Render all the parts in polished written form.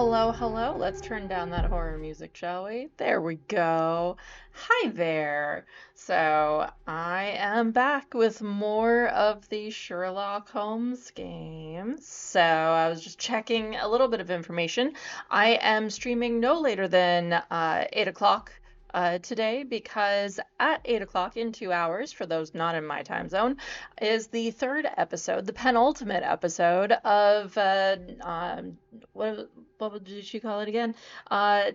Hello, hello. Let's turn down that horror music, shall we? There we go. Hi there. So, I am back with more of the Sherlock Holmes games. So, I was just checking a little bit of information. I am streaming no later than 8 o'clock today because at 8 o'clock in 2 hours, for those not in my time zone, is the third episode, the penultimate episode of what what did she call it again? Uh,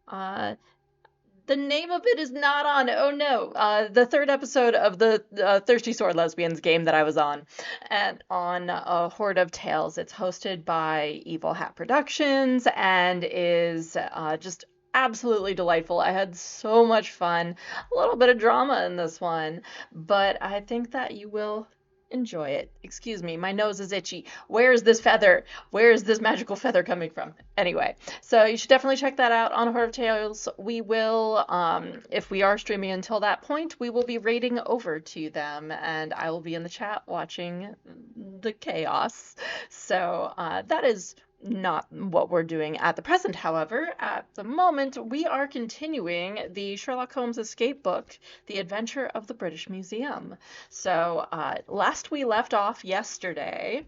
uh, the name of it is not on. Oh no. The third episode of the Thirsty Sword Lesbians game that I was on, and on Horde of Tales. It's hosted by Evil Hat Productions and is just absolutely delightful. I had so much fun. A little bit of drama in this one, but I think that you will enjoy it. Excuse me, my nose is itchy. Where is this feather? Where is this magical feather coming from? Anyway, so you should definitely check that out on Horde of Tales. We will, if we are streaming until that point, we will be raiding over to them, and I will be in the chat watching the chaos. So that is not what we're doing at the present, however. At the moment, we are continuing the Sherlock Holmes escape book, The Adventure of the British Museum. So, last we left off yesterday,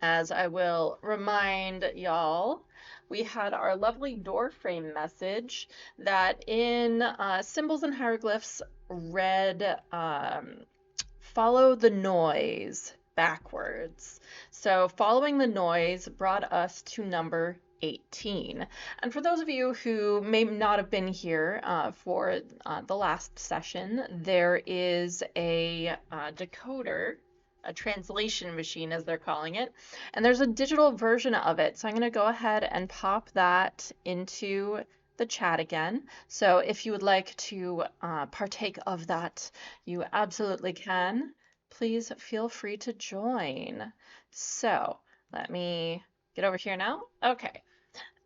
as I will remind y'all, we had our lovely door frame message that in symbols and hieroglyphs read follow the noise backwards. So following the noise brought us to number 18. And for those of you who may not have been here for the last session, there is a decoder, a translation machine as they're calling it, and there's a digital version of it. So I'm going to go ahead and pop that into the chat again. So if you would like to partake of that, you absolutely can. Please feel free to join. So let me get over here now. Okay.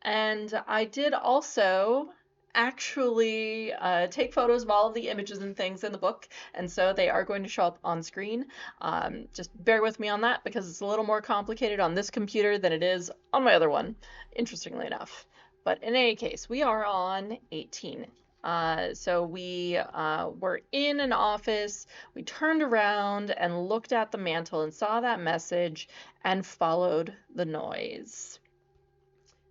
And I did also actually take photos of all of the images and things in the book, and so they are going to show up on screen. Just bear with me on that because it's a little more complicated on this computer than it is on my other one, interestingly enough. But in any case, we are on 18. So we were in an office, we turned around and looked at the mantle and saw that message and followed the noise.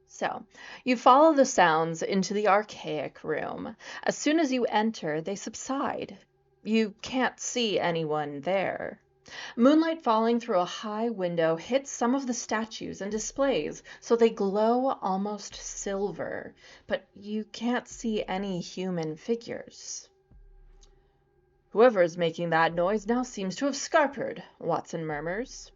So, you follow the sounds into the archaic room. As soon as you enter, they subside. You can't see anyone there. Moonlight falling through a high window hits some of the statues and displays, so they glow almost silver, but you can't see any human figures. Whoever is making that noise now seems to have scarpered, Watson murmurs.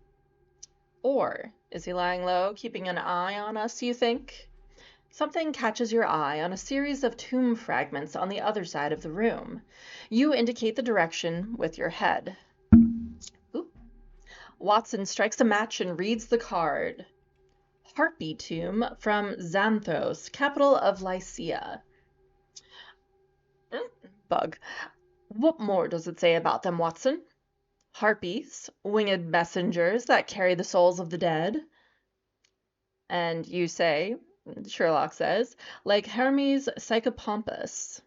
Or is he lying low, keeping an eye on us, you think? Something catches your eye on a series of tomb fragments on the other side of the room. You indicate the direction with your head. Ooh. Watson strikes a match and reads the card. Harpy tomb from Xanthos, capital of Lycia. Bug. What more does it say about them, Watson? Harpies, winged messengers that carry the souls of the dead. And you say, Sherlock says, like Hermes Psychopompus.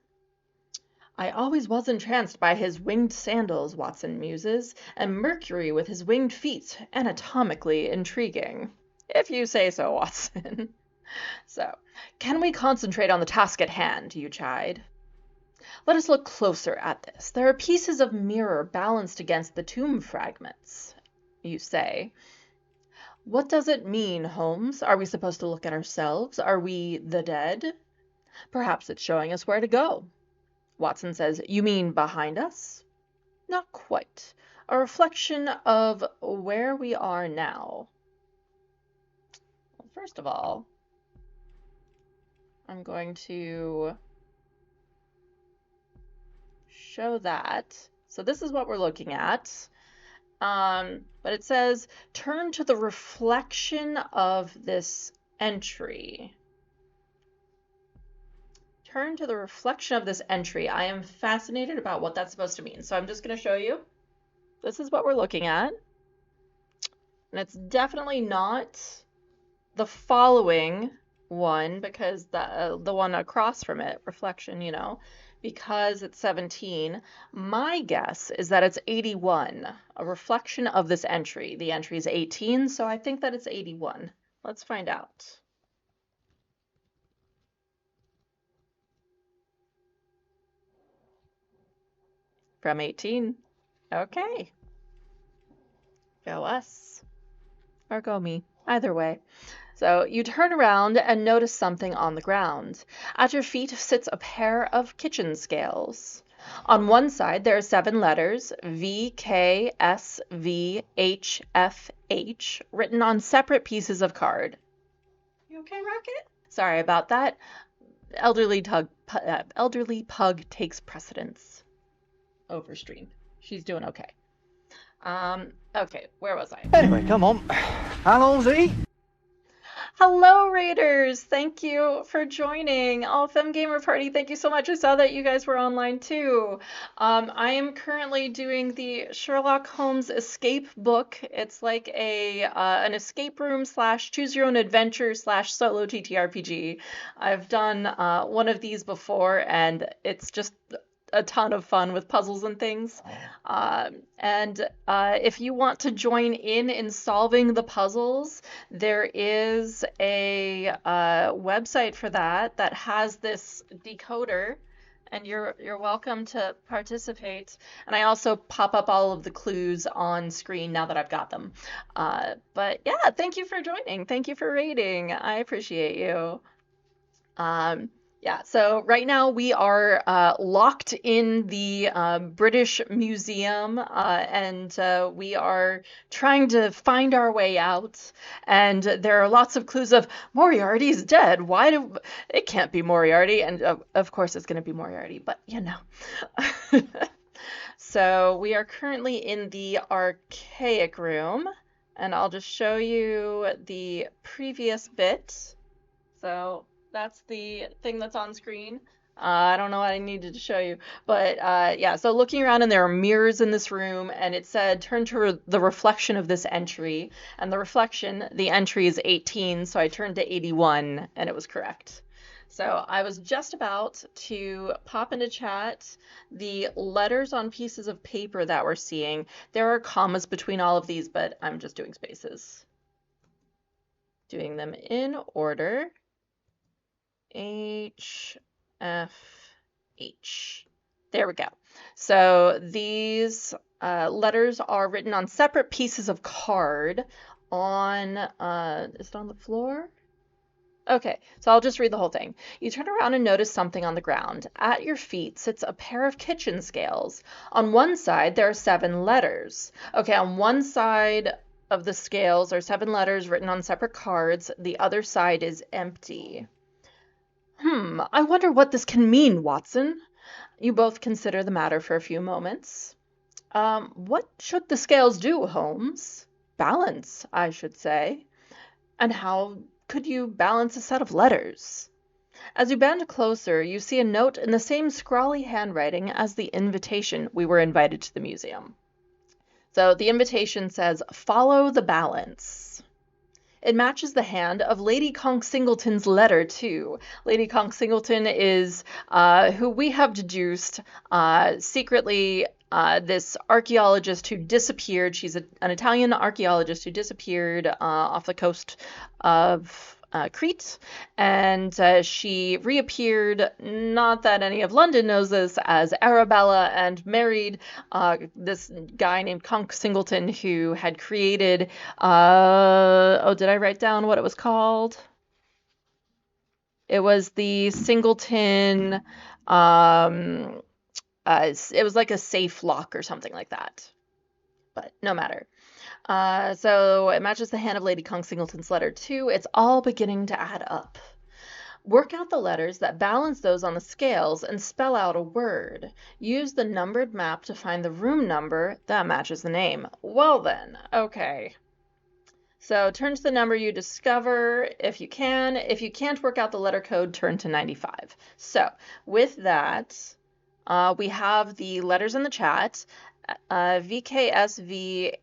I always was entranced by his winged sandals, Watson muses, and Mercury with his winged feet, anatomically intriguing. If you say so, Watson. So, can we concentrate on the task at hand, you chide? Let us look closer at this. There are pieces of mirror balanced against the tomb fragments, you say. What does it mean, Holmes? Are we supposed to look at ourselves? Are we the dead? Perhaps it's showing us where to go. Watson says, You mean behind us? Not quite. A reflection of where we are now. Well, first of all, I'm going to show that. So this is what we're looking at. But it says, turn to the reflection of this entry. Turn to the reflection of this entry. I am fascinated about what that's supposed to mean. So I'm just going to show you. This is what we're looking at. And it's definitely not the following one because the one across from it, reflection, because it's 17. My guess is that it's 81, a reflection of this entry. The entry is 18, so I think that it's 81. Let's find out. From 18. Okay. Go us. Or go me. Either way. So you turn around and notice something on the ground. At your feet sits a pair of kitchen scales. On one side, there are 7 letters, V, K, S, V, H, F, H, written on separate pieces of card. You okay, Rocket? Sorry about that. Elderly pug takes precedence over stream. She's doing okay. Okay, where was I? Anyway, come on. How long's he? Hello, Raiders! Thank you for joining. FM Gamer Party, thank you so much. I saw that you guys were online too. I am currently doing the Sherlock Holmes escape book. It's like an escape room slash choose your own adventure slash solo TTRPG. I've done one of these before, and it's just a ton of fun with puzzles and things. And if you want to join in solving the puzzles, there is a website for that has this decoder, and you're welcome to participate. And I also pop up all of the clues on screen now that I've got them. But yeah, thank you for joining. Thank you for raiding. I appreciate you. Yeah, so right now we are locked in the British Museum, and we are trying to find our way out. And there are lots of clues of Moriarty's dead. It can't be Moriarty? And of course it's going to be Moriarty, but So we are currently in the archaic room, and I'll just show you the previous bit. So that's the thing that's on screen. I don't know what I needed to show you, but yeah, so looking around, and there are mirrors in this room, and it said turn to the reflection of this entry, and the entry is 18, so I turned to 81, and it was correct. So I was just about to pop into chat the letters on pieces of paper that we're seeing. There are commas between all of these, but I'm just doing spaces. Doing them in order. H, F, H. There we go. So these letters are written on separate pieces of card on, is it on the floor? Okay, so I'll just read the whole thing. You turn around and notice something on the ground. At your feet sits a pair of kitchen scales. On one side, there are 7 letters. Okay, on one side of the scales are 7 letters written on separate cards. The other side is empty. I wonder what this can mean, Watson. You both consider the matter for a few moments. What should the scales do, Holmes? Balance, I should say. And how could you balance a set of letters? As you bend closer, you see a note in the same scrawly handwriting as the invitation. We were invited to the museum. So the invitation says, follow the balance. It matches the hand of Lady Conk Singleton's letter, too. Lady Conk Singleton is who we have deduced secretly this archaeologist who disappeared. She's an Italian archaeologist who disappeared off the coast of Crete, and she reappeared, not that any of London knows this, as Arabella, and married this guy named Conk Singleton, who had created, did I write down what it was called? It was the Singleton, it was like a safe lock or something like that, but no matter. So it matches the hand of Lady Conk Singleton's letter too. It's all beginning to add up. Work out the letters that balance those on the scales and spell out a word. Use the numbered map to find the room number that matches the name. Well then, okay. So turn to the number you discover if you can. If you can't work out the letter code, turn to 95. So with that, we have the letters in the chat. VKSVHFH.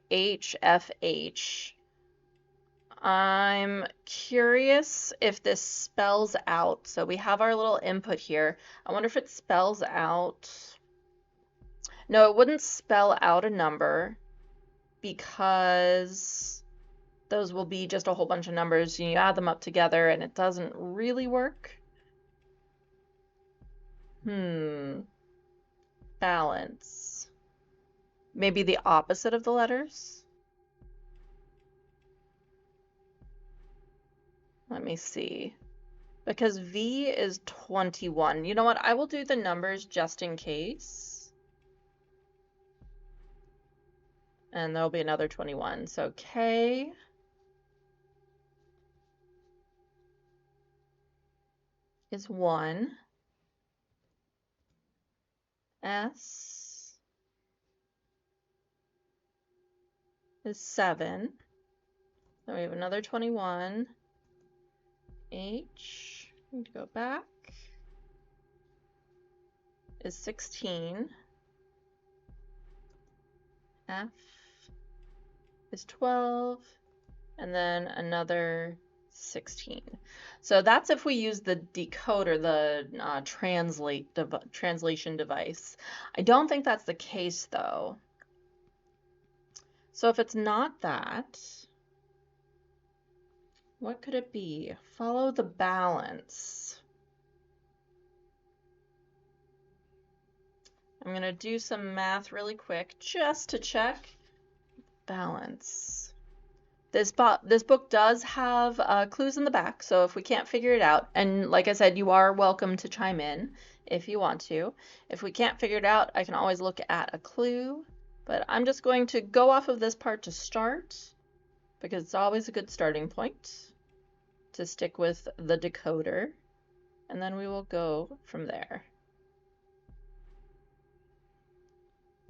I'm curious if this spells out. So we have our little input here. I wonder if it spells out. No, it wouldn't spell out a number because those will be just a whole bunch of numbers. You add them up together and it doesn't really work. Balance. Maybe the opposite of the letters? Let me see. Because V is 21. You know what? I will do the numbers just in case. And there'll be another 21. So K is 1. S is 7. Then we have another 21. H, need to go back, is 16. F is 12. And then another 16. So that's if we use the decoder, the translation device. I don't think that's the case though. So if it's not that, what could it be? Follow the balance. I'm gonna do some math really quick just to check. Balance. This book does have clues in the back, so if we can't figure it out, and like I said, you are welcome to chime in if you want to. If we can't figure it out, I can always look at a clue, but I'm just going to go off of this part to start, because it's always a good starting point to stick with the decoder, and then we will go from there.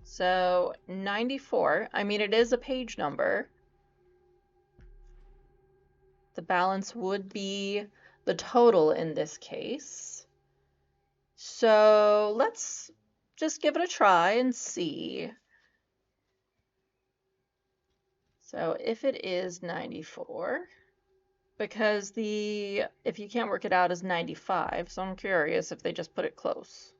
So 94, I mean, it is a page number. The balance would be the total in this case. So let's just give it a try and see. So if it is 94, because if you can't work it out, is 95, so I'm curious if they just put it close.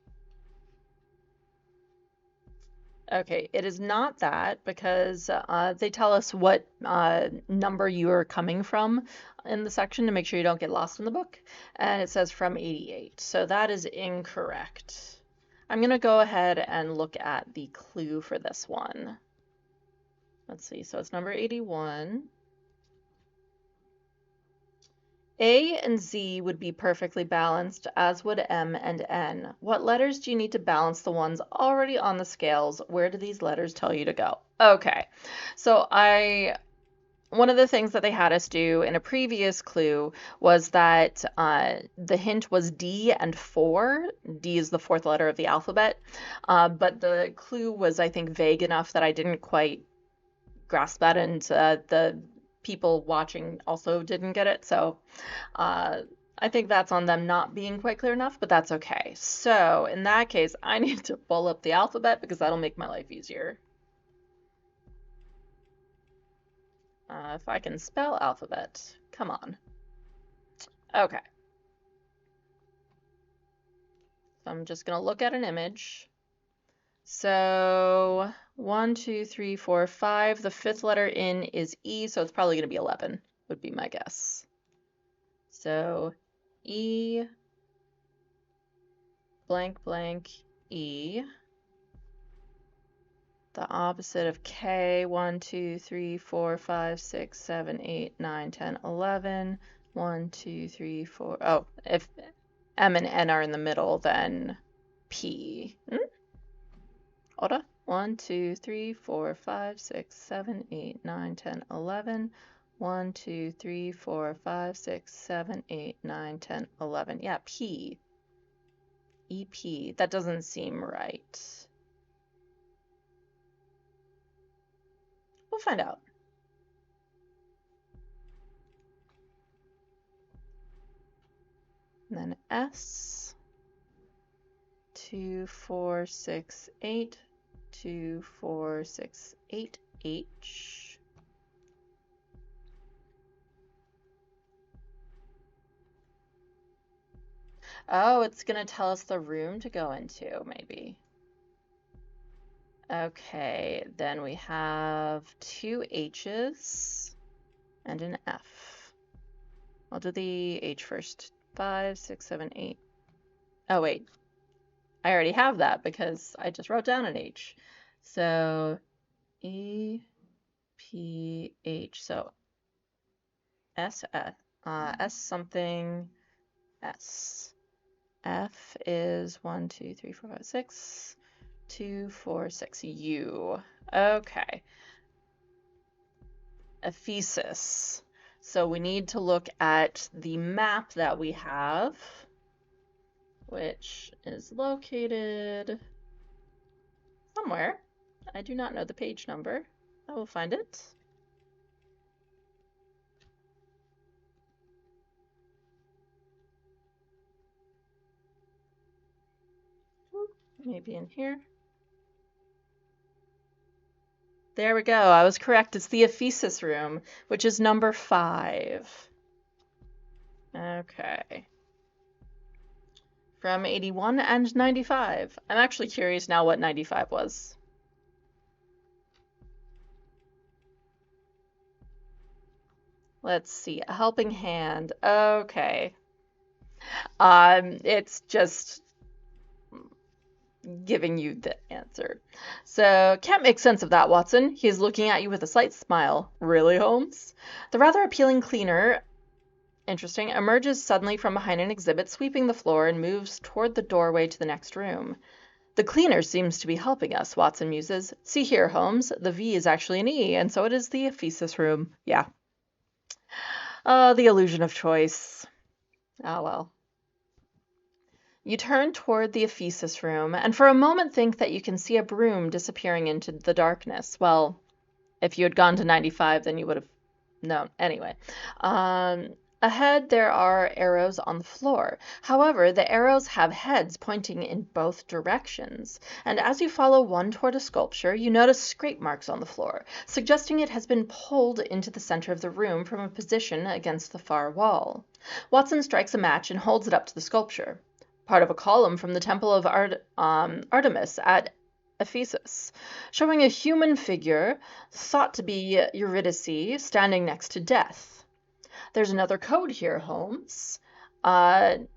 Okay, it is not that because they tell us what number you are coming from in the section to make sure you don't get lost in the book. And it says from 88. So that is incorrect. I'm going to go ahead and look at the clue for this one. Let's see. So it's number 81. A and Z would be perfectly balanced, as would M and N. What letters do you need to balance the ones already on the scales? Where do these letters tell you to go? Okay, so one of the things that they had us do in a previous clue was that the hint was D and 4. D is the fourth letter of the alphabet, but the clue was, I think, vague enough that I didn't quite grasp that, and the people watching also didn't get it. So I think that's on them not being quite clear enough, but that's okay. So in that case, I need to pull up the alphabet because that'll make my life easier. If I can spell alphabet, come on. Okay. So I'm just going to look at an image. So 1, 2, 3, 4, 5. The fifth letter in is E, so it's probably going to be 11, would be my guess. So E blank blank E. The opposite of K, 1, 2, 3, 4, 5, 6, 7, 8, 9, 10, 11. 1, 2, 3, 4. Oh, if M and N are in the middle, then P. Ora? 1, 2, 3, 4, 5, 6, 7, 8, 9, 10, 11. 1, 2, 3, 4, 5, 6, 7, 8, 9, 10, 11. Yeah, P. EP. That doesn't seem right. We'll find out. And then S. 2, 4, 6, 8. 2, 4, 6, 8. H. Oh, it's gonna tell us the room to go into, maybe. Okay, then we have two H's and an F. I'll do the H first. 5, 6, 7, 8. Oh, wait. I already have that because I just wrote down an H. So E, P, H. So S, F, S something, S. F is 1, 2, 3, 4, 5, 6. 2, 4, 6. U. Okay. Ephesus. So we need to look at the map that we have, which is located somewhere. I do not know the page number. I will find it. Maybe in here. There we go. I was correct. It's the Ephesus room, which is number 5. Okay. From 81 and 95. I'm actually curious now what 95 was. Let's see. A helping hand. Okay. It's just giving you the answer. So, can't make sense of that, Watson. He's looking at you with a slight smile. Really, Holmes? The rather appealing cleaner, interesting, emerges suddenly from behind an exhibit, sweeping the floor, and moves toward the doorway to the next room. The cleaner seems to be helping us, Watson muses. See here, Holmes, the V is actually an E, and so it is the Ephesus room. Yeah. The illusion of choice. Ah, well. You turn toward the Ephesus room, and for a moment think that you can see a broom disappearing into the darkness. Well, if you had gone to 95, then you would have known. Anyway, ahead there are arrows on the floor. However, the arrows have heads pointing in both directions, and as you follow one toward a sculpture, you notice scrape marks on the floor, suggesting it has been pulled into the center of the room from a position against the far wall. Watson strikes a match and holds it up to the sculpture. Part of a column from the Temple of Artemis at Ephesus, showing a human figure thought to be Eurydice standing next to Death. There's another code here, Holmes. I'm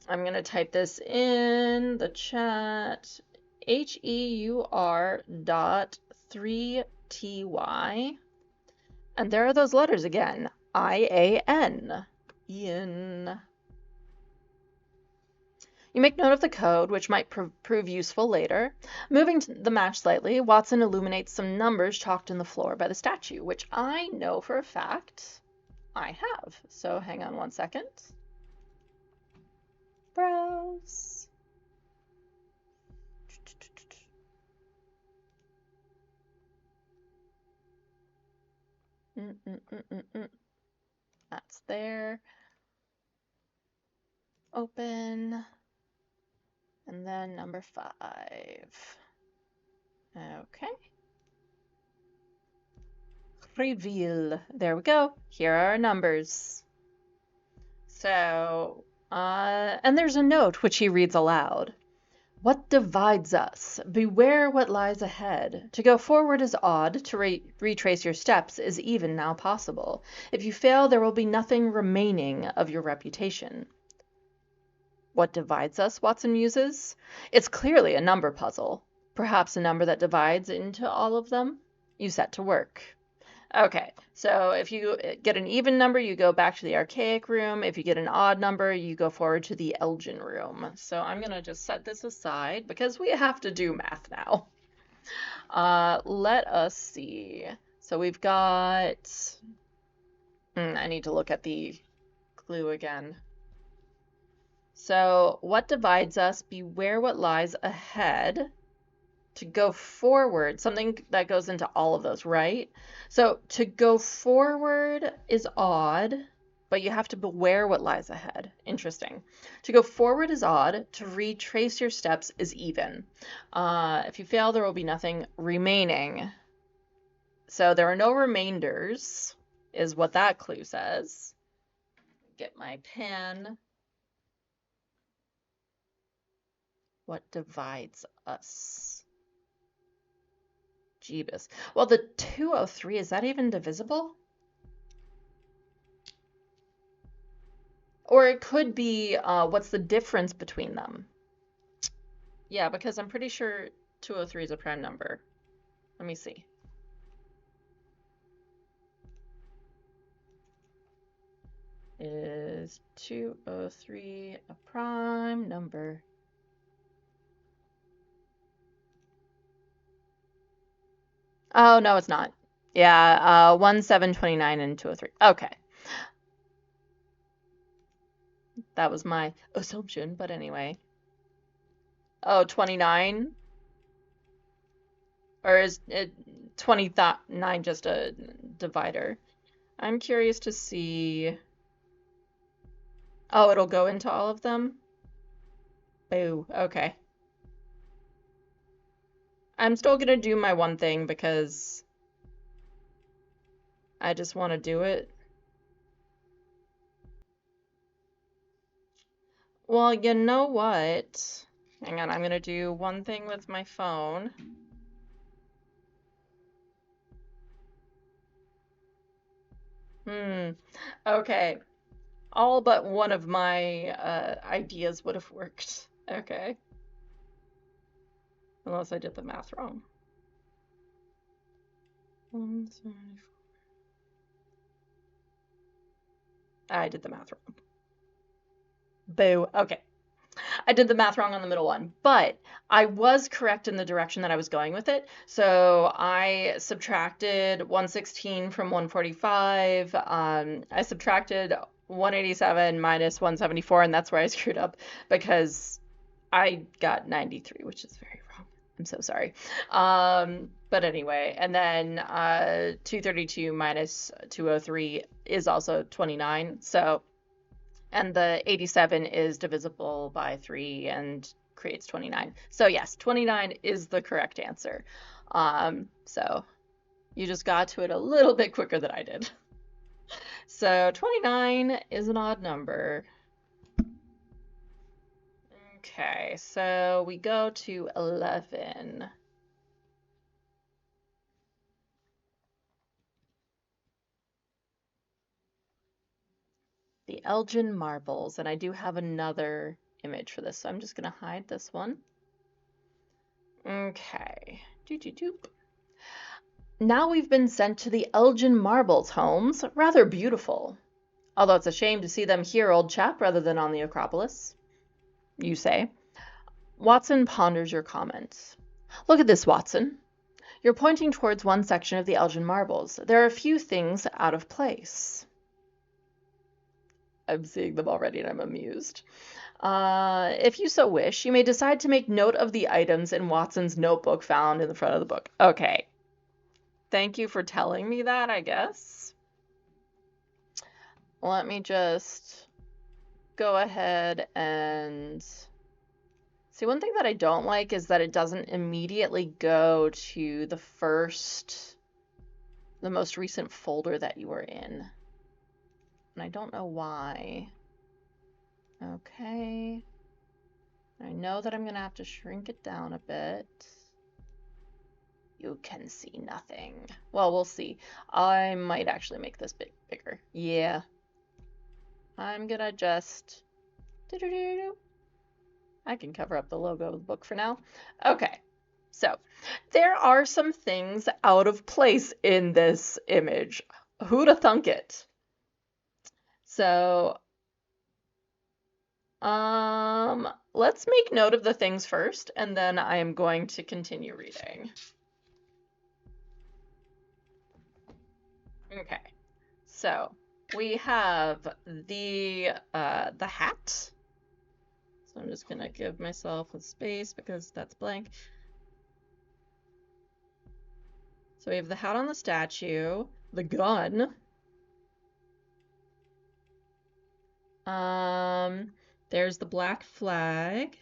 going to type this in the chat. HEUR.3TY. And there are those letters again. IAN. Ian. You make note of the code, which might prove useful later. Moving the match slightly, Watson illuminates some numbers chalked in the floor by the statue, which I know for a fact I have. So hang on one second. Browse. That's there. Open. And then number 5. Okay. Reveal. There we go. Here are our numbers. So, and there's a note which he reads aloud. What divides us? Beware what lies ahead. To go forward is odd, to retrace your steps is even now possible. If you fail, there will be nothing remaining of your reputation. What divides us, Watson muses? It's clearly a number puzzle. Perhaps a number that divides into all of them? You set to work. Okay, so if you get an even number, you go back to the archaic room. If you get an odd number, you go forward to the Elgin room. So I'm going to just set this aside because we have to do math now. Let us see. So we've got... I need to look at the clue again. So what divides us? Beware what lies ahead. To go forward, something that goes into all of those, right? So to go forward is odd, but you have to beware what lies ahead. Interesting. To go forward is odd. To retrace your steps is even. If you fail, there will be nothing remaining. So there are no remainders, is what that clue says. Get my pen. What divides us? Jeebus. Well, the 203, is that even divisible? Or it could be, what's the difference between them? Yeah, because I'm pretty sure 203 is a prime number. Let me see. Is 203 a prime number? Oh, no, it's not. Yeah, 1, 7, 29, and 203. Okay. That was my assumption, but anyway. Oh, 29? Or is it 29 just a divider? I'm curious to see. Oh, it'll go into all of them? Boo. Okay. I'm still gonna do my one thing because I just want to do it. Well, you know what? Hang on, I'm gonna do one thing with my phone. Okay. All but one of my ideas would have worked. Okay. Unless I did the math wrong. 174. I did the math wrong. Boo. Okay. I did the math wrong on the middle one, but I was correct in the direction that I was going with it. So I subtracted 116 from 145. I subtracted 187 minus 174, and that's where I screwed up because I got 93, which is very wrong. I'm so sorry. But anyway, and then 232 minus 203 is also 29. So and the 87 is divisible by 3 and creates 29. So yes, 29 is the correct answer. So you just got to it a little bit quicker than I did. So 29 is an odd number. Okay, so we go to 11. The Elgin Marbles, and I do have another image for this, so I'm just going to hide this one. Okay. Doop. Now we've been sent to the Elgin Marbles, Holmes. Rather beautiful. Although it's a shame to see them here, old chap, rather than on the Acropolis, you say. Watson ponders your comments. Look at this, Watson. You're pointing towards one section of the Elgin Marbles. There are a few things out of place. I'm seeing them already and I'm amused. If you so wish, you may decide to make note of the items in Watson's notebook found in the front of the book. Okay. Thank you for telling me that, I guess. Let me just go ahead and see. One thing that I don't like is that it doesn't immediately go to the most recent folder that you were in. And I don't know why. Okay. I know that I'm gonna have to shrink it down a bit. You can see nothing. Well, we'll see. I might actually make this bigger. Yeah. I'm gonna just... I can cover up the logo of the book for now. Okay. So, there are some things out of place in this image. Who'da thunk it? So, let's make note of the things first, and then I am going to continue reading. Okay, so we have the hat. So I'm just gonna give myself a space because that's blank. So we have the hat on the statue, the gun. There's the black flag,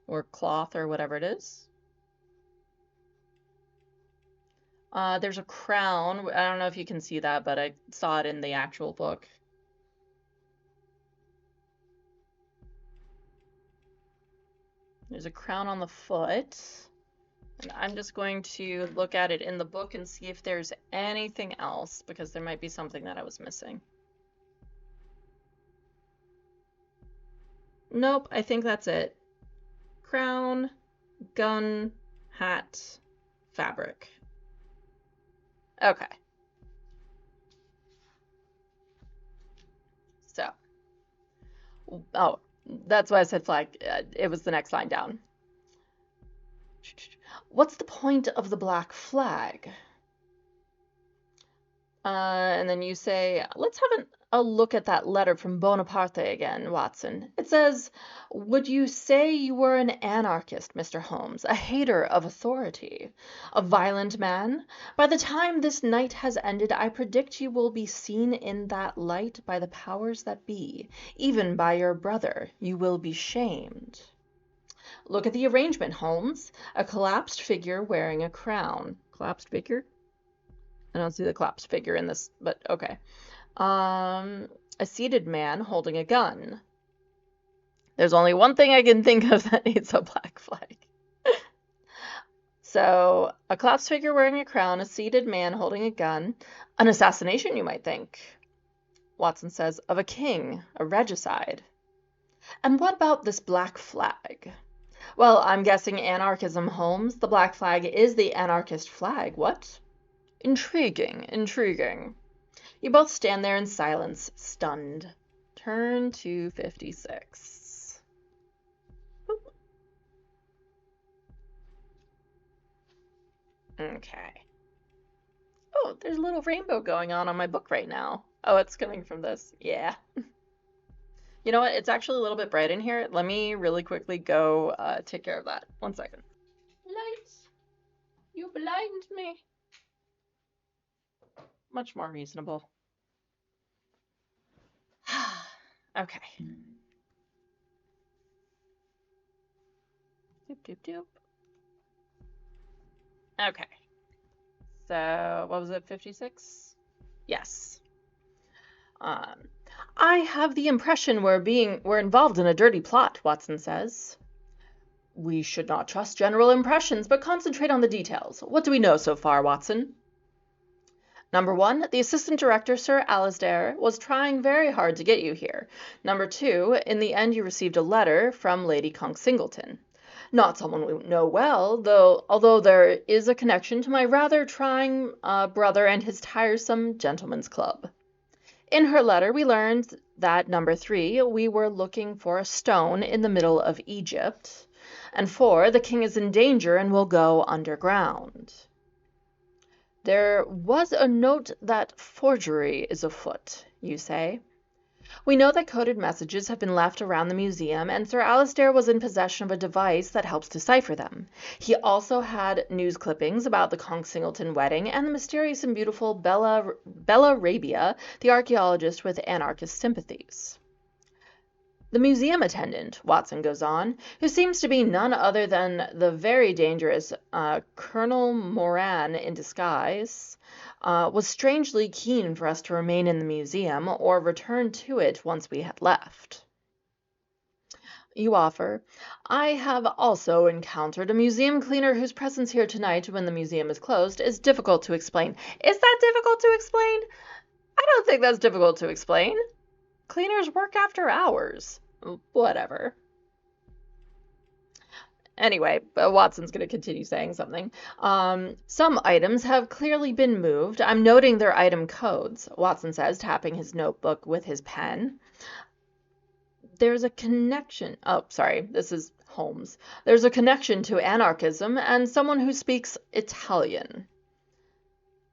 or cloth, or whatever it is. There's a crown. I don't know if you can see that, but I saw it in the actual book. There's a crown on the foot. And I'm just going to look at it in the book and see if there's anything else, because there might be something that I was missing. Nope, I think that's it. Crown, gun, hat, fabric. Okay. So, oh, that's why I said flag. It was the next line down. What's the point of the black flag? And then you say, let's have a look at that letter from Bonaparte again, Watson. It says, would you say you were an anarchist, Mr. Holmes, a hater of authority, a violent man? By the time this night has ended, I predict you will be seen in that light by the powers that be. Even by your brother, you will be shamed. Look at the arrangement, Holmes. A collapsed figure wearing a crown. Collapsed figure? I don't see the collapsed figure in this, but okay. A seated man holding a gun. There's only one thing I can think of that needs a black flag. So, a collapsed figure wearing a crown, a seated man holding a gun. An assassination, you might think. Watson says, of a king, a regicide. And what about this black flag? Well, I'm guessing anarchism, Holmes. The black flag is the anarchist flag. What? Intriguing, intriguing. You both stand there in silence, stunned. Turn to 56. Oop. Okay. Oh, there's a little rainbow going on my book right now. Oh, it's coming from this. Yeah. You know what? It's actually a little bit bright in here. Let me really quickly go take care of that. 1 second. Lights, you blind me. Much more reasonable. Okay. Doop, doop, doop. Okay. So, what was it, 56? Yes. I have the impression we're involved in a dirty plot, Watson says. We should not trust general impressions, but concentrate on the details. What do we know so far, Watson? Number 1, the assistant director, Sir Alasdair, was trying very hard to get you here. Number 2, in the end you received a letter from Lady Conk-Singleton. Not someone we know well, although there is a connection to my rather trying brother and his tiresome gentleman's club. In her letter, we learned that, number 3, we were looking for a stone in the middle of Egypt, and 4, the king is in danger and will go underground. There was a note that forgery is afoot, you say. We know that coded messages have been left around the museum, and Sir Alasdair was in possession of a device that helps decipher them. He also had news clippings about the Conk-Singleton wedding and the mysterious and beautiful Bella Rabia, the archaeologist with anarchist sympathies. The museum attendant, Watson goes on, who seems to be none other than the very dangerous Colonel Moran in disguise, was strangely keen for us to remain in the museum or return to it once we had left. You offer, I have also encountered a museum cleaner whose presence here tonight when the museum is closed is difficult to explain. Is that difficult to explain? I don't think that's difficult to explain. Cleaners work after hours. Whatever. Anyway, Watson's going to continue saying something. Some items have clearly been moved. I'm noting their item codes, Watson says, tapping his notebook with his pen. There's a connection. Oh, sorry, this is Holmes. There's a connection to anarchism and someone who speaks Italian.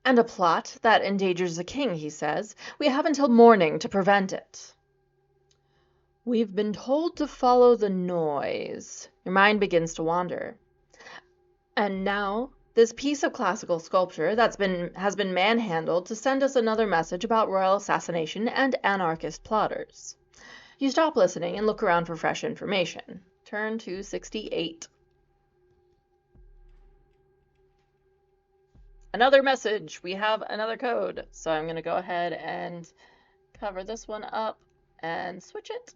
And a plot that endangers the king, he says. We have until morning to prevent it. We've been told to follow the noise. Your mind begins to wander. And now, this piece of classical sculpture has been manhandled to send us another message about royal assassination and anarchist plotters. You stop listening and look around for fresh information. Turn to 68. Another message. We have another code. So I'm going to go ahead and cover this one up and switch it.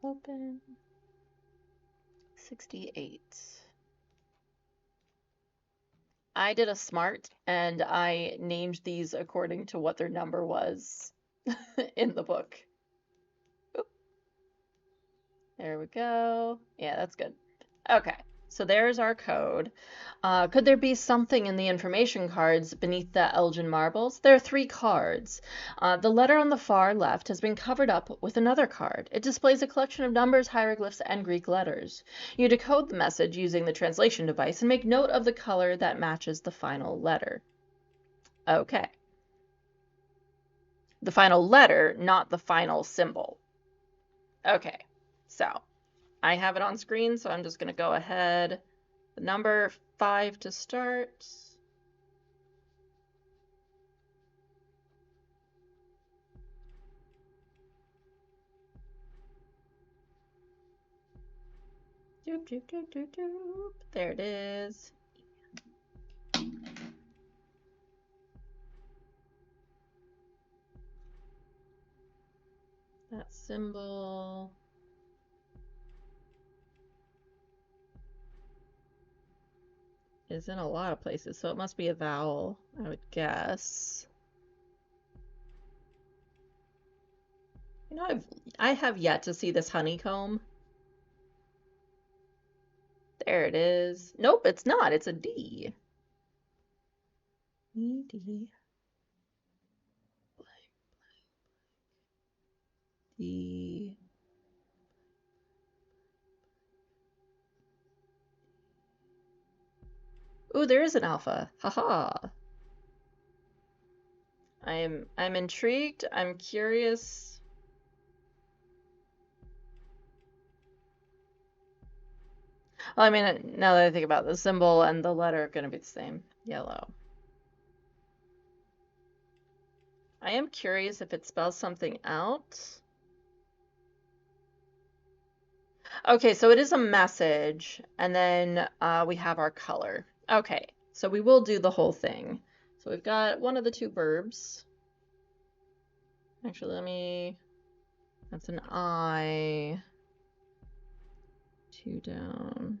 Open. 68. I did a smart and I named these according to what their number was in the book. Oop, there we go. Yeah, that's good. Okay, so there's our code. Could there be something in the information cards beneath the Elgin marbles? There are 3 cards. The letter on the far left has been covered up with another card. It displays a collection of numbers, hieroglyphs, and Greek letters. You decode the message using the translation device and make note of the color that matches the final letter. Okay. The final letter, not the final symbol. Okay, so I have it on screen, so I'm just going to go ahead. The number 5 to start. Doop, doop, doop, doop, doop. There it is. That symbol. Is in a lot of places, so it must be a vowel, I would guess. You know, I have yet to see this honeycomb. There it is. Nope, it's not. It's a D. E, D. D. Ooh, there is an alpha. Haha. I'm intrigued. I'm curious. Well, I mean, now that I think about it, the symbol and the letter are going to be the same. Yellow. I am curious if it spells something out. Okay, so it is a message, and then we have our color. Okay, so we will do the whole thing. So we've got one of the 2 verbs. Actually, that's an I. 2 down.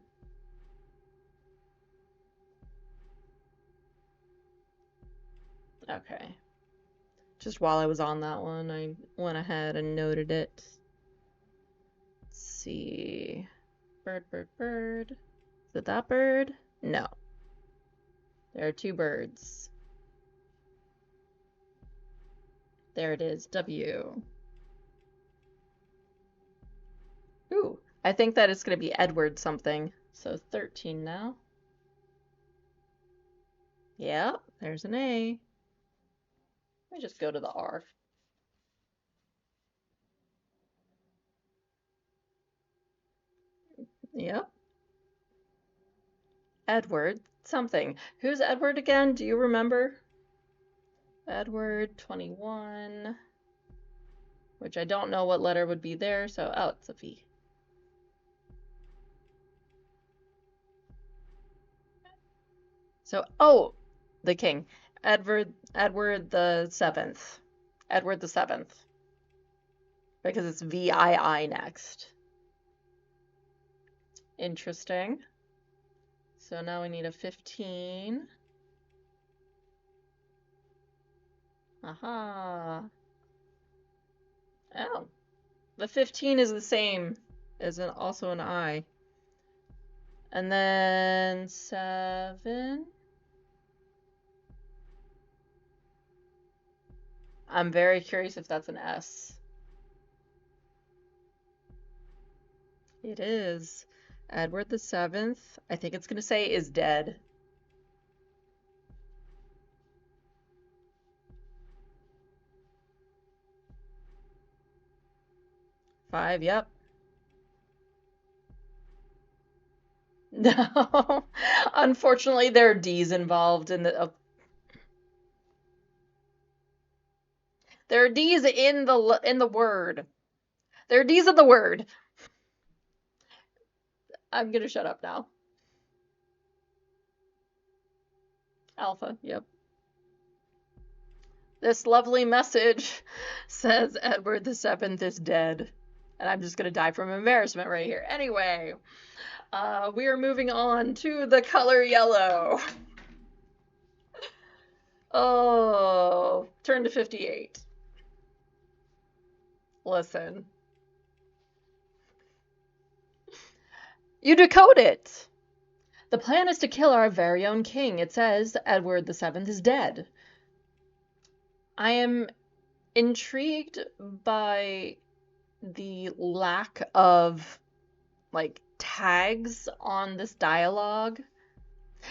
Okay. Just while I was on that one, I went ahead and noted it. Let's see. Bird, bird, bird. Is it that bird? No. There are 2 birds. There it is, W. Ooh, I think that it's going to be Edward something. So 13 now. Yep, there's an A. Let me just go to the R. Yep. Edward something. Who's Edward again? Do you remember? Edward 21. Which I don't know what letter would be there, so oh, it's a V. So, oh, the king. Edward the 7th. Edward the 7th. Because it's VII next. Interesting. So now we need a 15. Aha. Oh. The 15 is the same as also an I. And then 7. I'm very curious if that's an S. It is. Edward the 7th, I think it's going to say is dead. Five, yep. No. Unfortunately, there are D's involved in the there are D's in the word. There are D's in the word. I'm gonna shut up now. Alpha, yep. This lovely message says Edward the 7th is dead. And I'm just going to die from embarrassment right here. Anyway, we are moving on to the color yellow. Oh, turn to 58. Listen. You decode it. The plan is to kill our very own king. It says Edward VII is dead. I am intrigued by the lack of, like, tags on this dialogue.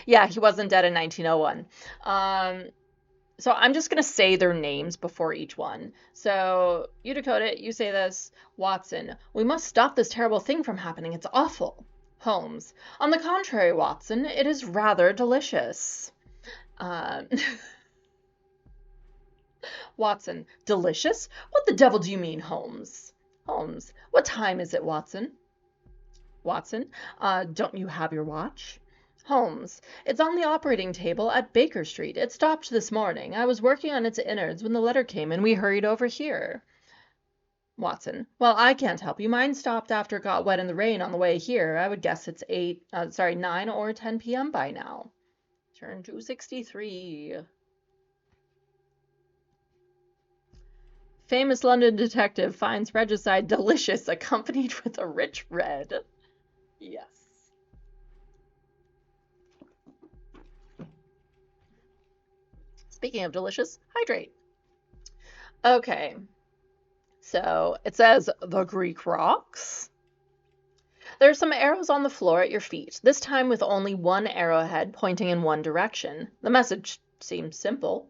Yeah, he wasn't dead in 1901. So I'm just going to say their names before each one. So you decode it. You say this. Watson, we must stop this terrible thing from happening. It's awful. Holmes, on the contrary, Watson, it is rather delicious. Uh, Watson, delicious? What the devil do you mean, Holmes? Holmes, what time is it, Watson? Watson, don't you have your watch? Holmes, it's on the operating table at Baker Street. It stopped this morning. I was working on its innards when the letter came and we hurried over here. Watson, well, I can't help you. Mine stopped after it got wet in the rain on the way here. I would guess it's 9 or 10 p.m. by now. Turn to 63. Famous London detective finds regicide delicious, accompanied with a rich red. Yes. Speaking of delicious, hydrate. Okay. So it says the Greek rocks. There are some arrows on the floor at your feet, this time with only one arrowhead pointing in one direction. The message seems simple.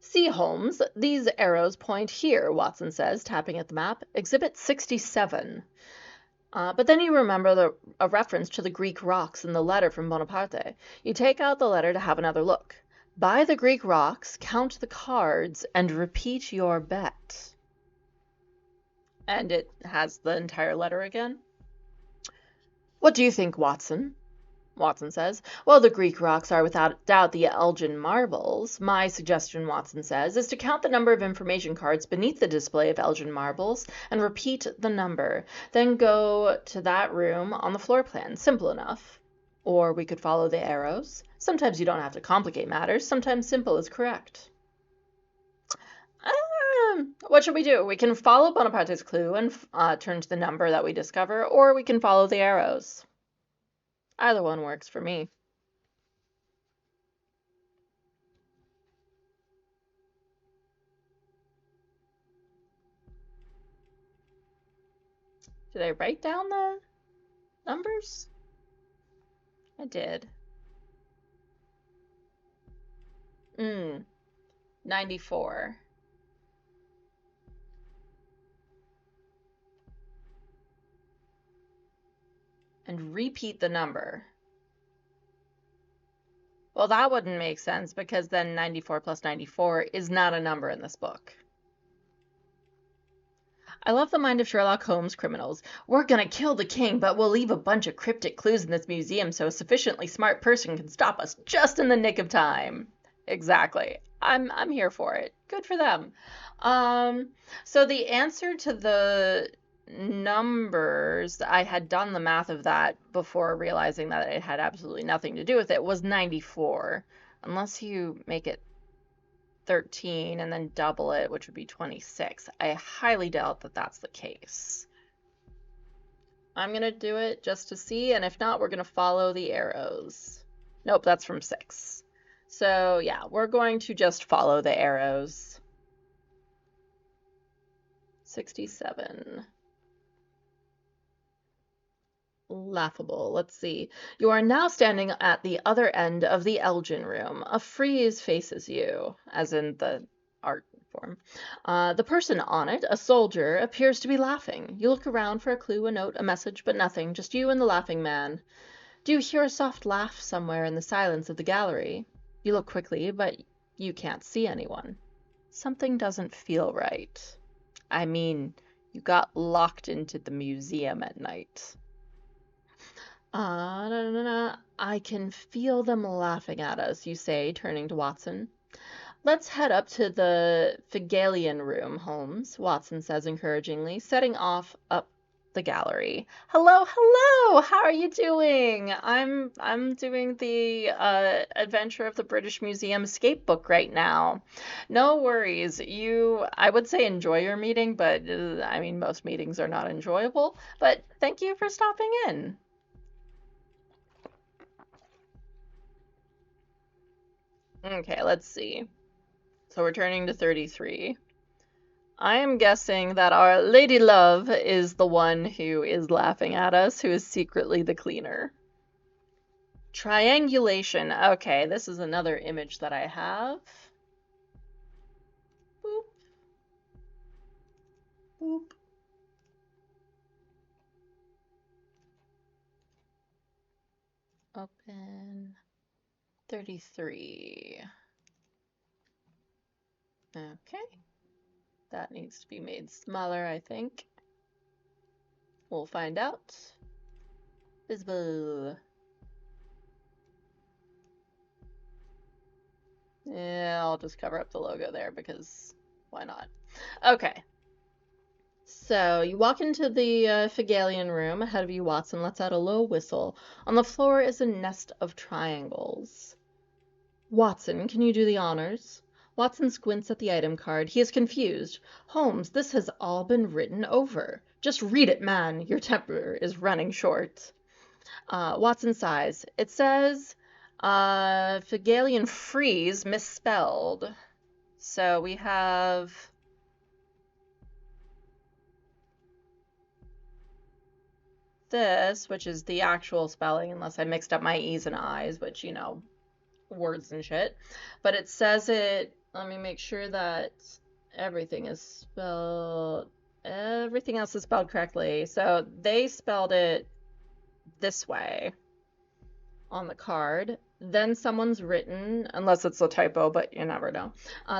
See, Holmes, these arrows point here, Watson says, tapping at the map. Exhibit 67. But then you remember a reference to the Greek rocks in the letter from Bonaparte. You take out the letter to have another look. By the Greek rocks, count the cards, and repeat your bet. And it has the entire letter again. What do you think, Watson? Watson says. Well, the Greek rocks are without doubt the Elgin marbles. My suggestion, Watson says, is to count the number of information cards beneath the display of Elgin marbles and repeat the number. Then go to that room on the floor plan. Simple enough. Or we could follow the arrows. Sometimes you don't have to complicate matters. Sometimes simple is correct. What should we do? We can follow Bonaparte's clue and turn to the number that we discover, or we can follow the arrows. Either one works for me. Did I write down the numbers? I did. 94. And repeat the number. Well, that wouldn't make sense because then 94 plus 94 is not a number in this book. I love the mind of Sherlock Holmes criminals. We're gonna kill the king, but we'll leave a bunch of cryptic clues in this museum so a sufficiently smart person can stop us just in the nick of time. Exactly. I'm here for it. Good for them. So the answer to the numbers, I had done the math of that before realizing that it had absolutely nothing to do with it, was 94. Unless you make it 13 and then double it, which would be 26. I highly doubt that that's the case. I'm going to do it just to see, and if not, we're going to follow the arrows. Nope, that's from 6. So yeah, we're going to just follow the arrows. 67. Laughable. Let's see. You are now standing at the other end of the Elgin room. A frieze faces you, as in the art form. The person on it, a soldier, appears to be laughing. You look around for a clue, a note, a message, but nothing. Just you and the laughing man. Do you hear a soft laugh somewhere in the silence of the gallery? You look quickly, but you can't see anyone. Something doesn't feel right. I mean, you got locked into the museum at night. I can feel them laughing at us, you say, turning to Watson. Let's head up to the Figalian room, Holmes, Watson says encouragingly, setting off up the gallery. Hello, hello! How are you doing? I'm doing the Adventure of the British Museum escape book right now. No worries. I would say enjoy your meeting, but I mean, most meetings are not enjoyable. But thank you for stopping in. Okay, let's see. So we're turning to 33. I am guessing that our lady love is the one who is laughing at us, who is secretly the cleaner. Triangulation. Okay, this is another image that I have. Boop, boop. Open 33. Okay, that needs to be made smaller, I think. We'll find out. Visible. Yeah, I'll just cover up the logo there because why not? Okay. So you walk into the Figalian room. Ahead of you, Watson lets out a low whistle. On the floor is a nest of triangles. Watson, can you do the honors? Watson squints at the item card. He is confused. Holmes, this has all been written over. Just read it, man. Your temper is running short. Watson sighs. It says Figalian freeze misspelled. So we have this, which is the actual spelling, unless I mixed up my E's and I's, which, you know, words and shit. But it says it, let me make sure that everything else is spelled correctly. So they spelled it this way on the card. Then someone's written, unless it's a typo, but you never know.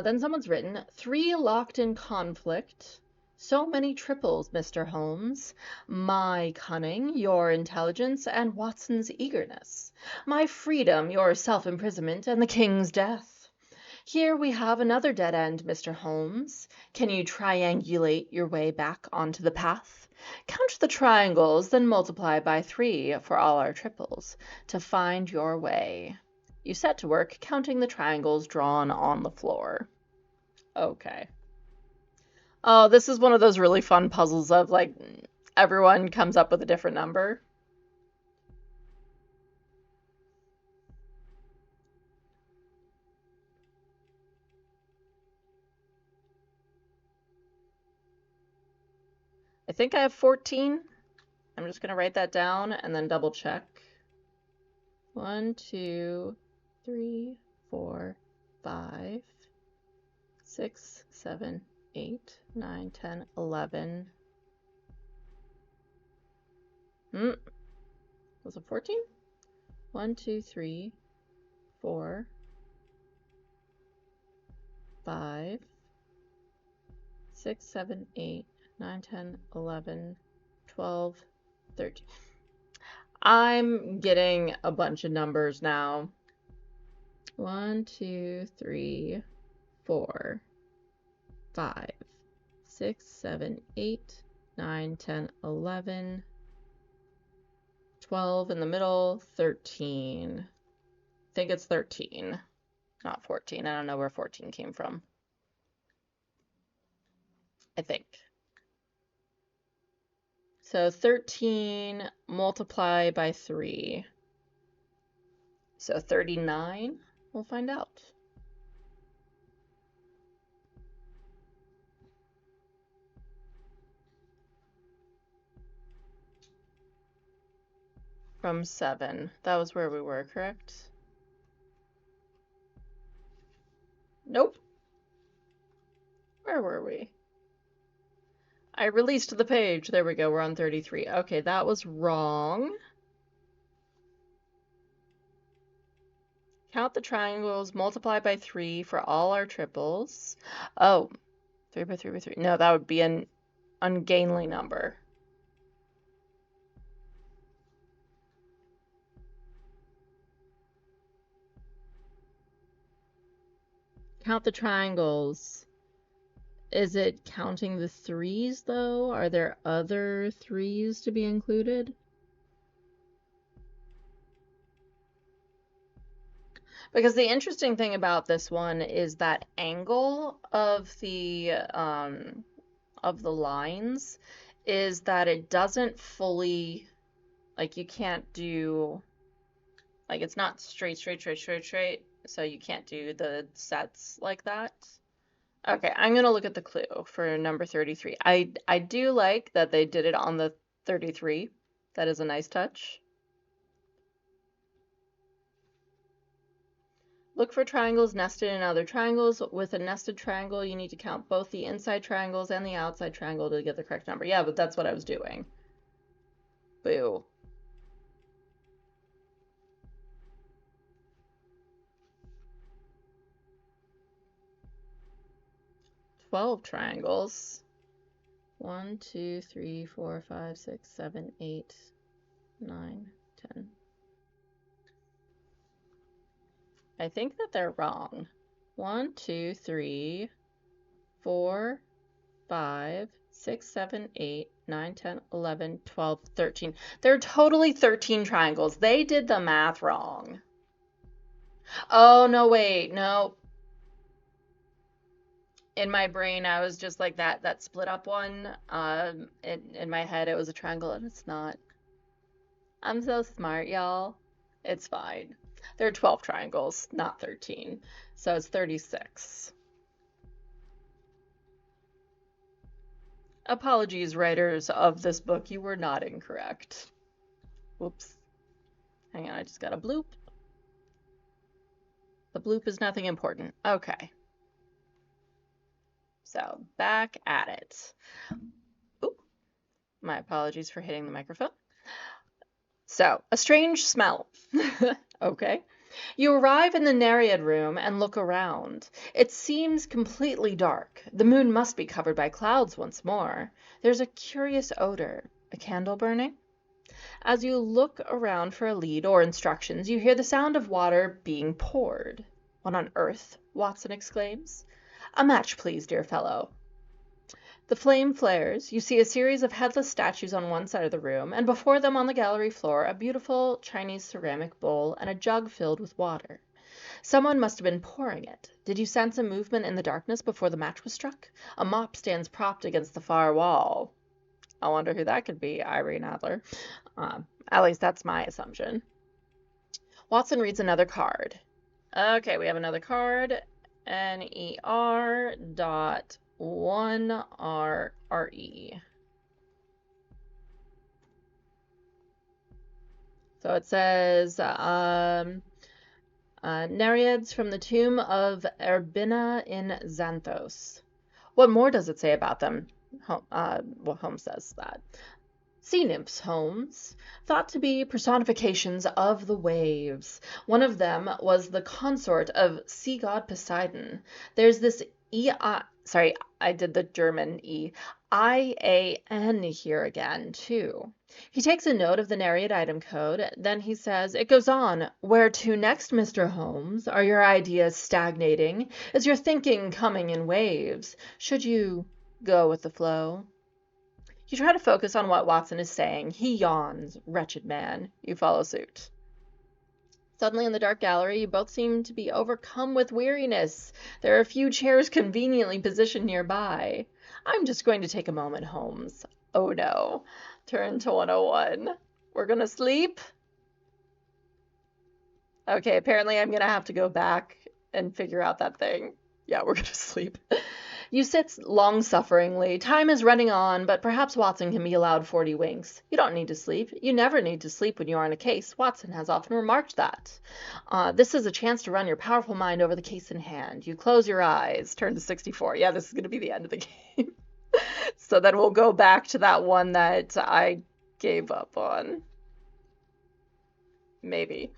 Then someone's written, 3 locked in conflict. So many triples, Mr. Holmes. My cunning, your intelligence, and Watson's eagerness. My freedom, your self-imprisonment, and the king's death. Here we have another dead end, Mr. Holmes. Can you triangulate your way back onto the path? Count the triangles, then multiply by 3 for all our triples to find your way. You set to work counting the triangles drawn on the floor. Okay. Oh, this is one of those really fun puzzles of like everyone comes up with a different number. I think I have 14. I'm just going to write that down and then double check. 1, 2, 3, 4, 5, 6, 7, 8, 9, 10, 11. Was it 14? 1, 2, 3, 4, 5, 6, 7, 8, 9, 10, 11, 12, 13. I'm getting a bunch of numbers now. 1, 2, 3, 4, 5, 6, 7, 8, 9, 10, 11, 12 in the middle, 13. I think it's 13, not 14. I don't know where 14 came from. I think. So 13 multiply by 3. So 39. We'll find out. From 7. That was where we were, correct? Nope. Where were we? I released the page. There we go. We're on 33. Okay, that was wrong. Count the triangles, multiply by 3 for all our triples. Oh, 3 by 3 by 3. No, that would be an ungainly number. Count the triangles. Is it counting the threes, though? Are there other threes to be included? Because the interesting thing about this one is that angle of the lines is that it doesn't fully, like, you can't do, like, it's not straight, so you can't do the sets like that. Okay, I'm gonna look at the clue for number 33. I do like that they did it on the 33. That is a nice touch. Look for triangles nested in other triangles. With a nested triangle, you need to count both the inside triangles and the outside triangle to get the correct number. Yeah, but that's what I was doing. Boo. 12 triangles. 1, 2, 3, 4, 5, 6, 7, 8, 9, 10. I think that they're wrong. 1, 2, 3, 4, 5, 6, 7, 8, 9, 10, 11, 12, 13. They're totally 13 triangles. They did the math wrong. Oh, no, wait, no. In my brain, I was just like that split up one. In my head, it was a triangle, and it's not. I'm so smart, y'all. It's fine. There are 12 triangles, not 13. So it's 36. Apologies, writers of this book, you were not incorrect. Whoops. Hang on, I just got a bloop. The bloop is nothing important. Okay. So, back at it. Oop. My apologies for hitting the microphone. So, a strange smell. Okay. You arrive in the Nereid room and look around. It seems completely dark. The moon must be covered by clouds once more. There's a curious odor. A candle burning? As you look around for a lead or instructions, you hear the sound of water being poured. What on earth? Watson exclaims. A match, please, dear fellow. The flame flares. You see a series of headless statues on one side of the room, and before them on the gallery floor a beautiful Chinese ceramic bowl and a jug filled with water. Someone must have been pouring it. Did you sense a movement in the darkness before the match was struck? A mop stands propped against the far wall. I wonder who that could be, Irene Adler. At least that's my assumption. Watson reads another card. Okay, we have another card. NER.1RRE. So it says, Nereids from the tomb of Erbina in Xanthos. What more does it say about them? Holmes says that. Sea nymphs, Holmes, thought to be personifications of the waves. One of them was the consort of sea god Poseidon. There's this sorry, I did the German IAN here again, too. He takes a note of the Nereid item code, then he says, it goes on. Where to next, Mr. Holmes? Are your ideas stagnating? Is your thinking coming in waves? Should you go with the flow? You try to focus on what Watson is saying. He yawns. Wretched man. You follow suit. Suddenly in the dark gallery, you both seem to be overcome with weariness. There are a few chairs conveniently positioned nearby. I'm just going to take a moment, Holmes. Oh no. Turn to 101. We're gonna sleep? Okay, apparently I'm gonna have to go back and figure out that thing. Yeah, we're gonna sleep. You sit long-sufferingly. Time is running on, but perhaps Watson can be allowed 40 winks. You don't need to sleep. You never need to sleep when you are in a case. Watson has often remarked that. This is a chance to run your powerful mind over the case in hand. You close your eyes. Turn to 64. Yeah, this is going to be the end of the game. So then we'll go back to that one that I gave up on. Maybe.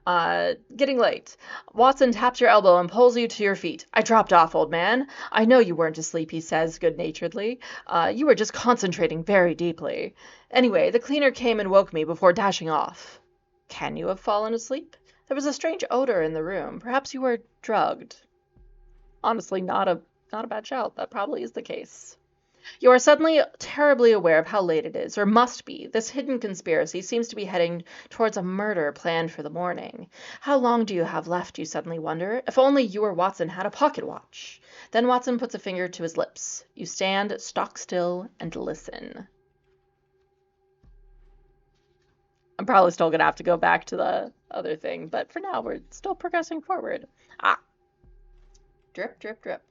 Getting late. Watson taps your elbow and pulls you to your feet. I dropped off, old man. I know you weren't asleep, he says good-naturedly. You were just concentrating very deeply. Anyway, the cleaner came and woke me before dashing off. Can you have fallen asleep? There was a strange odor in the room. Perhaps you were drugged. Honestly, not a bad shout. That probably is the case. You are suddenly terribly aware of how late it is, or must be. This hidden conspiracy seems to be heading towards a murder planned for the morning. How long do you have left, you suddenly wonder? If only you or Watson had a pocket watch. Then Watson puts a finger to his lips. You stand stock still and listen. I'm probably still going to have to go back to the other thing, but for now we're still progressing forward. Ah, drip, drip, drip.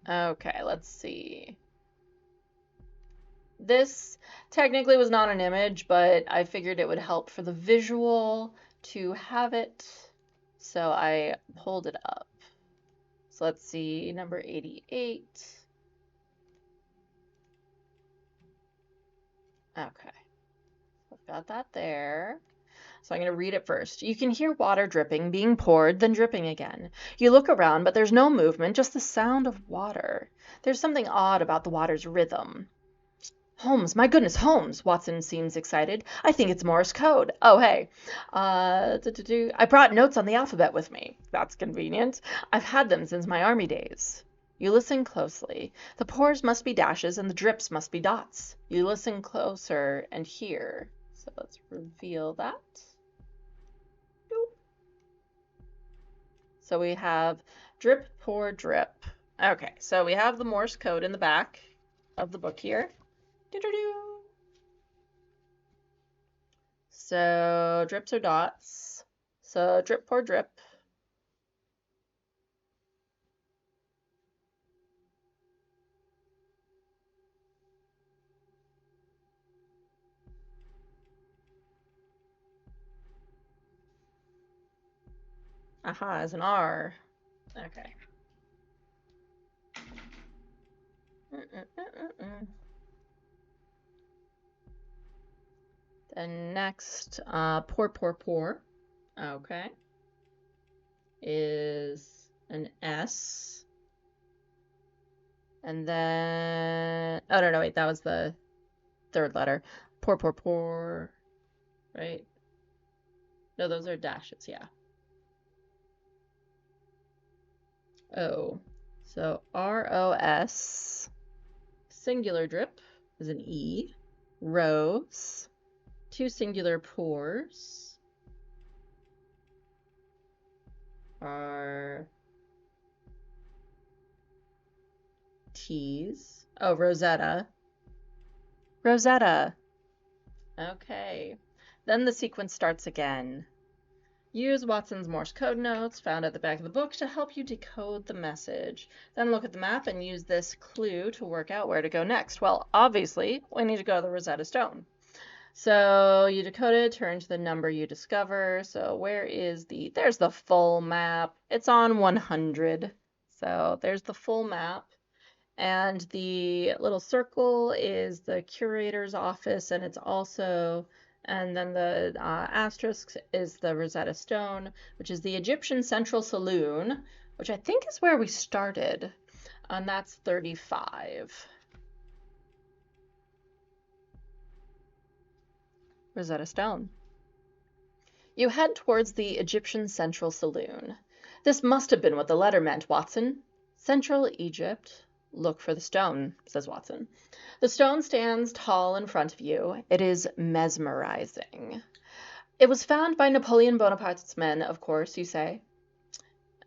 Okay, let's see. This technically was not an image, but I figured it would help for the visual to have it, so I pulled it up. So let's see, number 88. Okay, I've got that there. So I'm going to read it first. You can hear water dripping, being poured, then dripping again. You look around, but there's no movement, just the sound of water. There's something odd about the water's rhythm. Holmes, my goodness, Holmes! Watson seems excited. I think it's Morse code. Oh, hey. I brought notes on the alphabet with me. That's convenient. I've had them since my army days. You listen closely. The pours must be dashes and the drips must be dots. You listen closer and hear. So let's reveal that. So we have drip, pour, drip. Okay, so we have the Morse code in the back of the book here. Doo-doo-doo. So drips are dots. So drip, pour, drip. Aha, is an R. Okay. Then next, pour, pour, pour. Okay. Is an S. And then, oh, no, wait, that was the third letter. Pour, pour, pour. Right? No, those are dashes, yeah. O. So ROS, singular drip is an E. Rose, two singular pours are T's. Oh, Rosetta. Rosetta. Okay. Then the sequence starts again. Use Watson's Morse code notes found at the back of the book to help you decode the message. Then look at the map and use this clue to work out where to go next. Well, obviously, we need to go to the Rosetta Stone. So you decode it, turn to the number you discover. So where is there's the full map. It's on 100. So there's the full map. And the little circle is the curator's office, and it's also, and then the asterisk is the Rosetta Stone, which is the Egyptian Central Saloon, which I think is where we started, and that's 35. Rosetta Stone. You head towards the Egyptian Central Saloon. This must have been what the letter meant, Watson. Central Egypt. Look for the stone, says Watson. The stone stands tall in front of you. It is mesmerizing. It was found by Napoleon Bonaparte's men, of course, you say.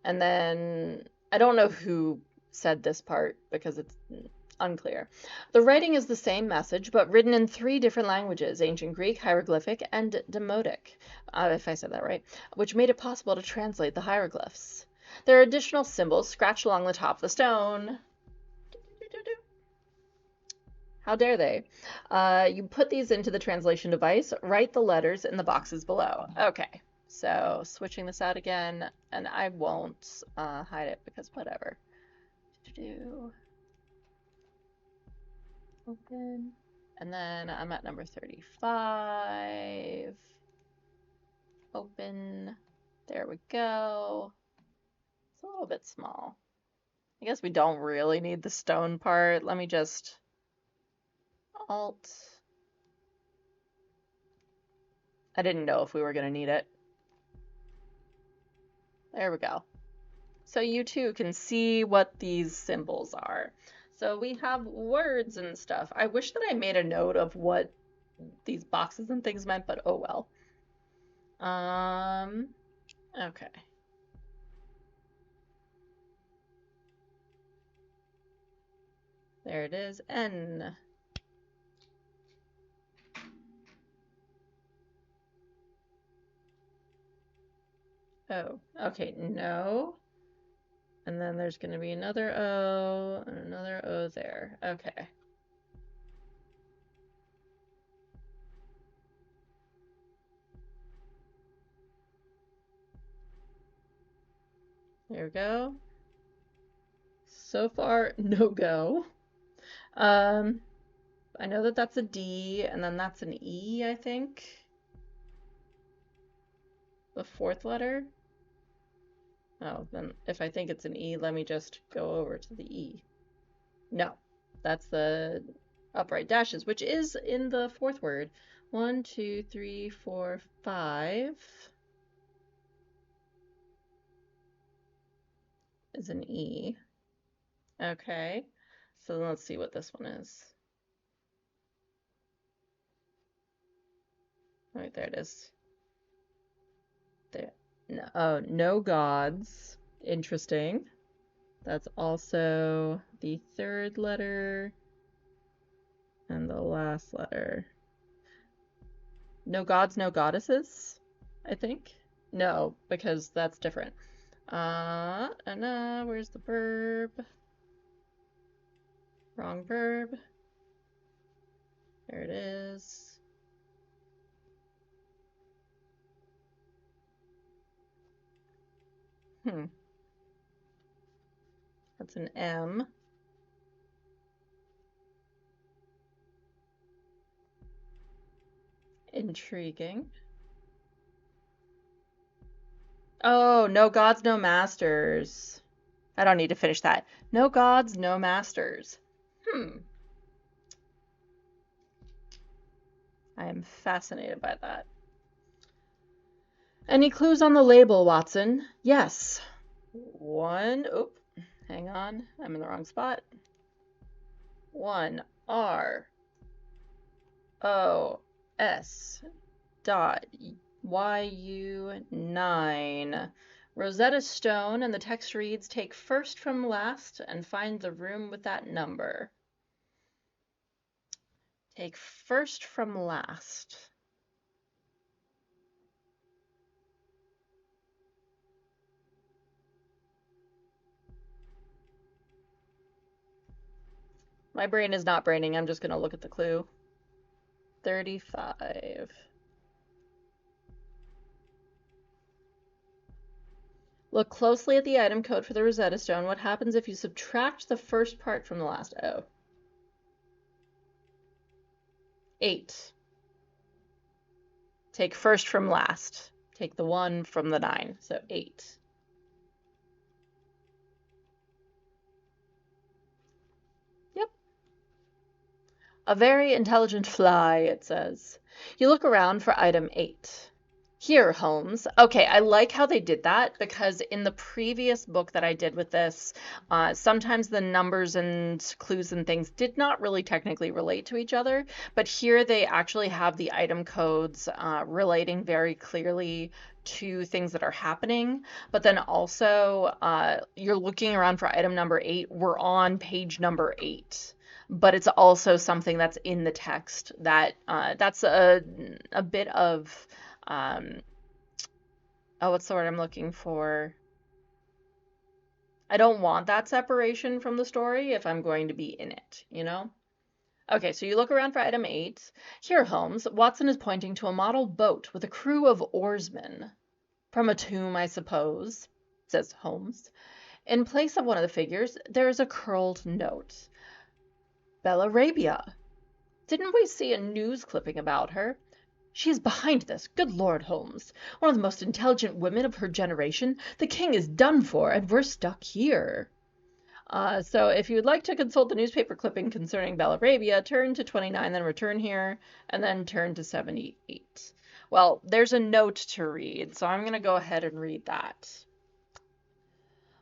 And then, I don't know who said this part because it's unclear. The writing is the same message, but written in 3 different languages, ancient Greek, hieroglyphic, and Demotic, if I said that right, which made it possible to translate the hieroglyphs. There are additional symbols scratched along the top of the stone. How dare they? You put these into the translation device, write the letters in the boxes below. Okay, so switching this out again, and I won't hide it because whatever. Open. And then I'm at number 35. Open. There we go. It's a little bit small. I guess we don't really need the stone part. Let me just Alt. I didn't know if we were going to need it. There we go. so you too can see what these symbols are. So we have words and stuff. I wish that I made a note of what these boxes and things meant, but oh well. Okay. There it is, N. Oh, okay, no. And then there's going to be another O and another O there. Okay. There we go. So far, no go. I know that that's a D, and then that's an E, I think. The fourth letter. Oh, then if I think it's an E, let me just go over to the E. No, that's the upright dashes, which is in the fourth word. 1, 2, 3, 4, 5 is an E. Okay, so let's see what this one is. Right, there it is. There. No, oh, no gods. Interesting. That's also the third letter and the last letter. No gods, no goddesses, I think. No, because that's different. Where's the verb? Wrong verb. There it is. That's an M. Intriguing. Oh, no gods, no masters. I don't need to finish that. No gods, no masters. I am fascinated by that. Any clues on the label, Watson? Yes. One. Oop. Hang on. I'm in the wrong spot. 1 R O S dot YU 9. Rosetta Stone, and the text reads, take first from last and find the room with that number. Take first from last. My brain is not braining. I'm just going to look at the clue. 35. Look closely at the item code for the Rosetta Stone. What happens if you subtract the first part from the last O? 8. Take first from last. Take the 1 from the 9. So 8. Yep. A very intelligent fly, it says. You look around for item 8. Here, Holmes. Okay, I like how they did that because in the previous book that I did with this, sometimes the numbers and clues and things did not really technically relate to each other, but here they actually have the item codes relating very clearly to things that are happening. But then also, you're looking around for item number 8. We're on page number 8. But it's also something that's in the text that's a bit of what's the word I'm looking for? I don't want that separation from the story if I'm going to be in it, you know? Okay, so you look around for item 8. Here, Holmes, Watson is pointing to a model boat with a crew of oarsmen. From a tomb, I suppose, says Holmes. In place of one of the figures, there is a curled note. Bellarabia. Didn't we see a news clipping about her? She is behind this. Good Lord, Holmes. One of the most intelligent women of her generation. The king is done for, and we're stuck here. So if you would like to consult the newspaper clipping concerning Bellarabia, turn to 29, then return here, and then turn to 78. Well, there's a note to read, so I'm going to go ahead and read that.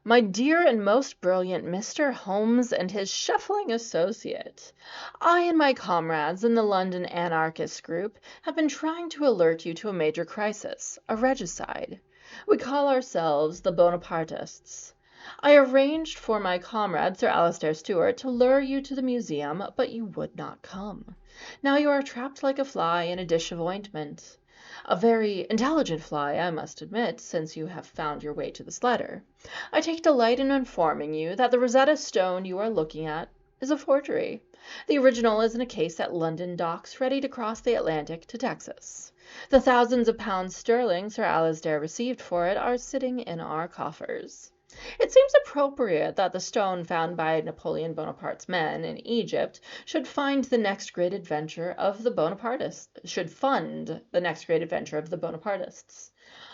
My dear and most brilliant Mr. Holmes and his shuffling associate, I and my comrades in the London anarchist group have been trying to alert you to a major crisis, a regicide. We call ourselves the Bonapartists. I arranged for my comrade Sir Alistair Stewart to lure you to the museum, but you would not come. Now you are trapped like a fly in a dish of ointment. A very intelligent fly, I must admit, since you have found your way to this letter. I take delight in informing you that the Rosetta Stone you are looking at is a forgery. The original is in a case at London docks ready to cross the Atlantic to Texas. The thousands of pounds sterling Sir Alistair received for it are sitting in our coffers. It seems appropriate that the stone found by Napoleon Bonaparte's men in Egypt should fund the next great adventure of the Bonapartists.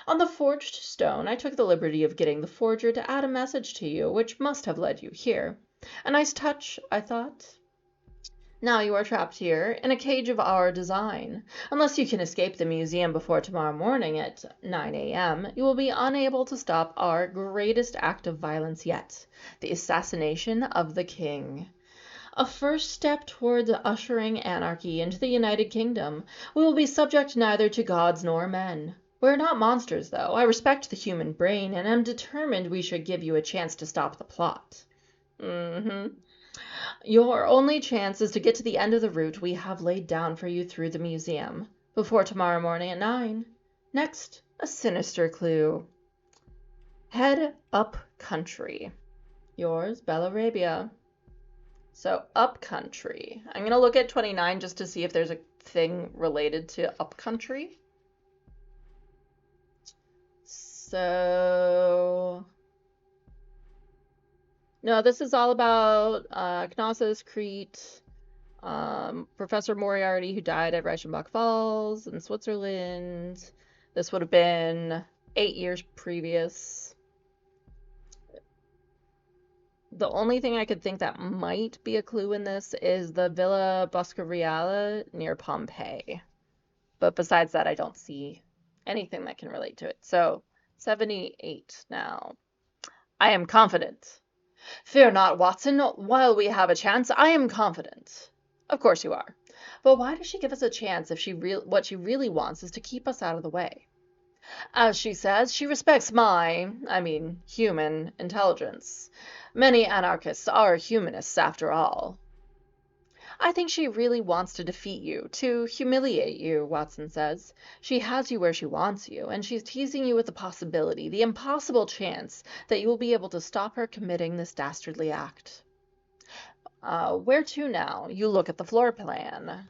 On the forged stone I took the liberty of getting the forger to add a message to you, which must have led you here. A nice touch, I thought. Now you are trapped here, in a cage of our design. Unless you can escape the museum before tomorrow morning at 9 a.m., you will be unable to stop our greatest act of violence yet, the assassination of the king. A first step towards ushering anarchy into the United Kingdom. We will be subject neither to gods nor men. We're not monsters, though. I respect the human brain, and am determined we should give you a chance to stop the plot. Your only chance is to get to the end of the route we have laid down for you through the museum, before tomorrow morning at 9. Next, a sinister clue. Head up country. Yours, Bellarabia. So, up country. I'm going to look at 29 just to see if there's a thing related to up country. So... No, this is all about Knossos, Crete, Professor Moriarty, who died at Reichenbach Falls in Switzerland. This would have been 8 years previous. The only thing I could think that might be a clue in this is the Villa Boscareale near Pompeii. But besides that, I don't see anything that can relate to it. So, 78 now. I am confident. Fear not, Watson. While we have a chance, I am confident. Of course you are. But why does she give us a chance if what she really wants is to keep us out of the way? As she says, she respects human intelligence. Many anarchists are humanists after all. I think she really wants to defeat you, to humiliate you, Watson says. She has you where she wants you, and she's teasing you with the possibility, the impossible chance, that you will be able to stop her committing this dastardly act. Where to now? You look at the floor plan.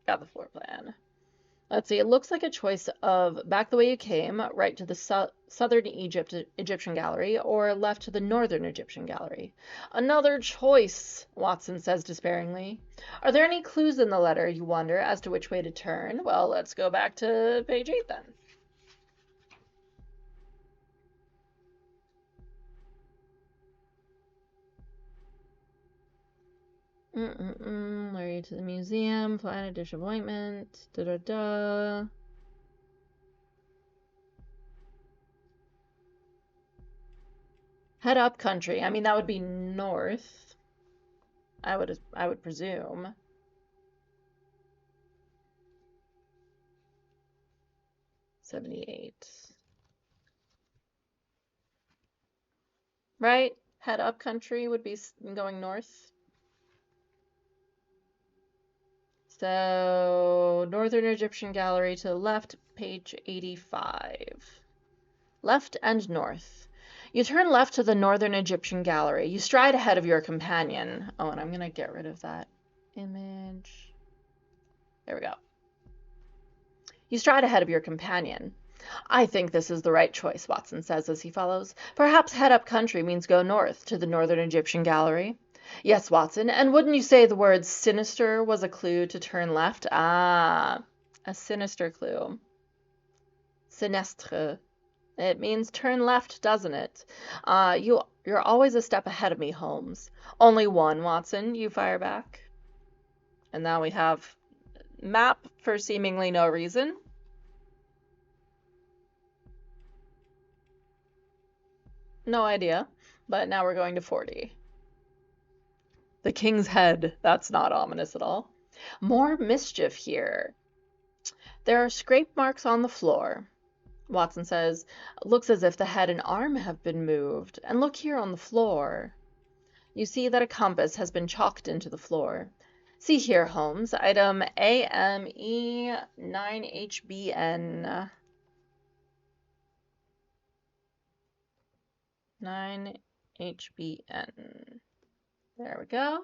Got the floor plan. Let's see, it looks like a choice of back the way you came, right to the southern Egyptian gallery, or left to the northern Egyptian gallery. Another choice, Watson says despairingly. Are there any clues in the letter, you wonder, as to which way to turn? Well, let's go back to page 8 then. Lure you to the museum, find a dish of ointment, da-da-da. Head up country. I mean, that would be north. I would presume. $78. Right? Head up country would be going north. So, Northern Egyptian Gallery to the left, page 85. Left and north. You turn left to the Northern Egyptian Gallery. You stride ahead of your companion. Oh, and I'm going to get rid of that image. There we go. You stride ahead of your companion. I think this is the right choice, Watson says as he follows. Perhaps head up country means go north to the Northern Egyptian Gallery. Yes, Watson, and wouldn't you say the word sinister was a clue to turn left? Ah, a sinister clue. Sinistre. It means turn left, doesn't it? You're always a step ahead of me, Holmes. Only one, Watson, you fire back. And now we have map for seemingly no reason. No idea. But now we're going to 40. The king's head. That's not ominous at all. More mischief here. There are scrape marks on the floor. Watson says, looks as if the head and arm have been moved. And look here on the floor. You see that a compass has been chalked into the floor. See here, Holmes, item AME9HBN. 9HBN. There we go.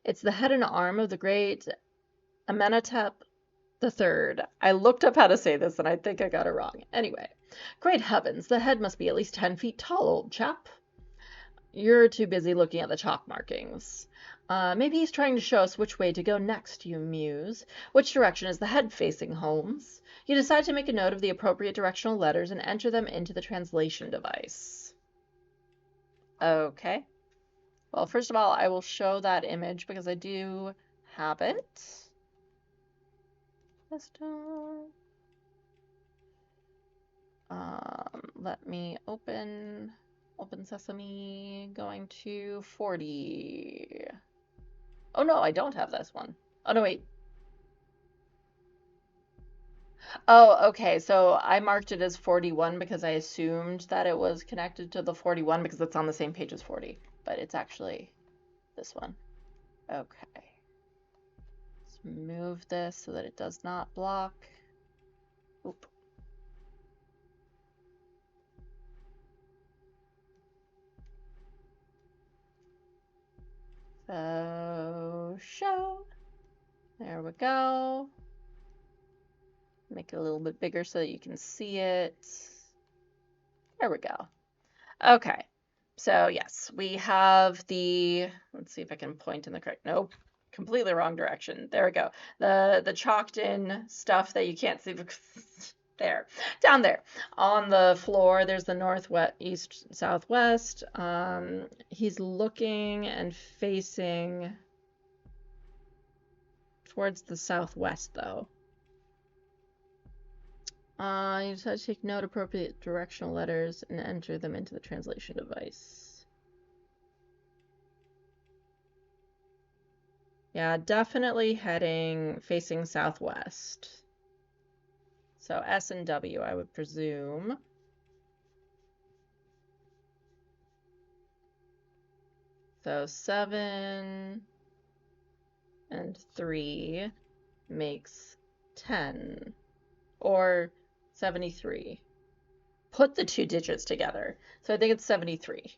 It's the head and arm of the great Amenhotep the third. I looked up how to say this and I think I got it wrong. Anyway, great heavens, the head must be at least 10 feet tall, old chap. You're too busy looking at the chalk markings. Maybe he's trying to show us which way to go next, you muse. Which direction is the head facing, Holmes? You decide to make a note of the appropriate directional letters and enter them into the translation device. Okay. Well, first of all, I will show that image because I do have it. Let me open Sesame, going to 40. Oh no, I don't have this one. Oh no, wait. Oh, okay, so I marked it as 41 because I assumed that it was connected to the 41 because it's on the same page as 40, but it's actually this one. Okay. Let's move this so that it does not block. Oop. So, show. There we go. Make it a little bit bigger so that you can see it. There we go. Okay. So yes, we have the, let's see if I can point in the correct, nope, completely wrong direction. There we go. The chalked in stuff that you can't see there, down there on the floor. There's the northwest, east, southwest. He's looking and facing towards the southwest though. You decide to take note appropriate directional letters and enter them into the translation device. Yeah, definitely heading facing southwest. So S and W, I would presume. So 7 and 3 makes 10, or 73. Put the two digits together. So I think it's 73.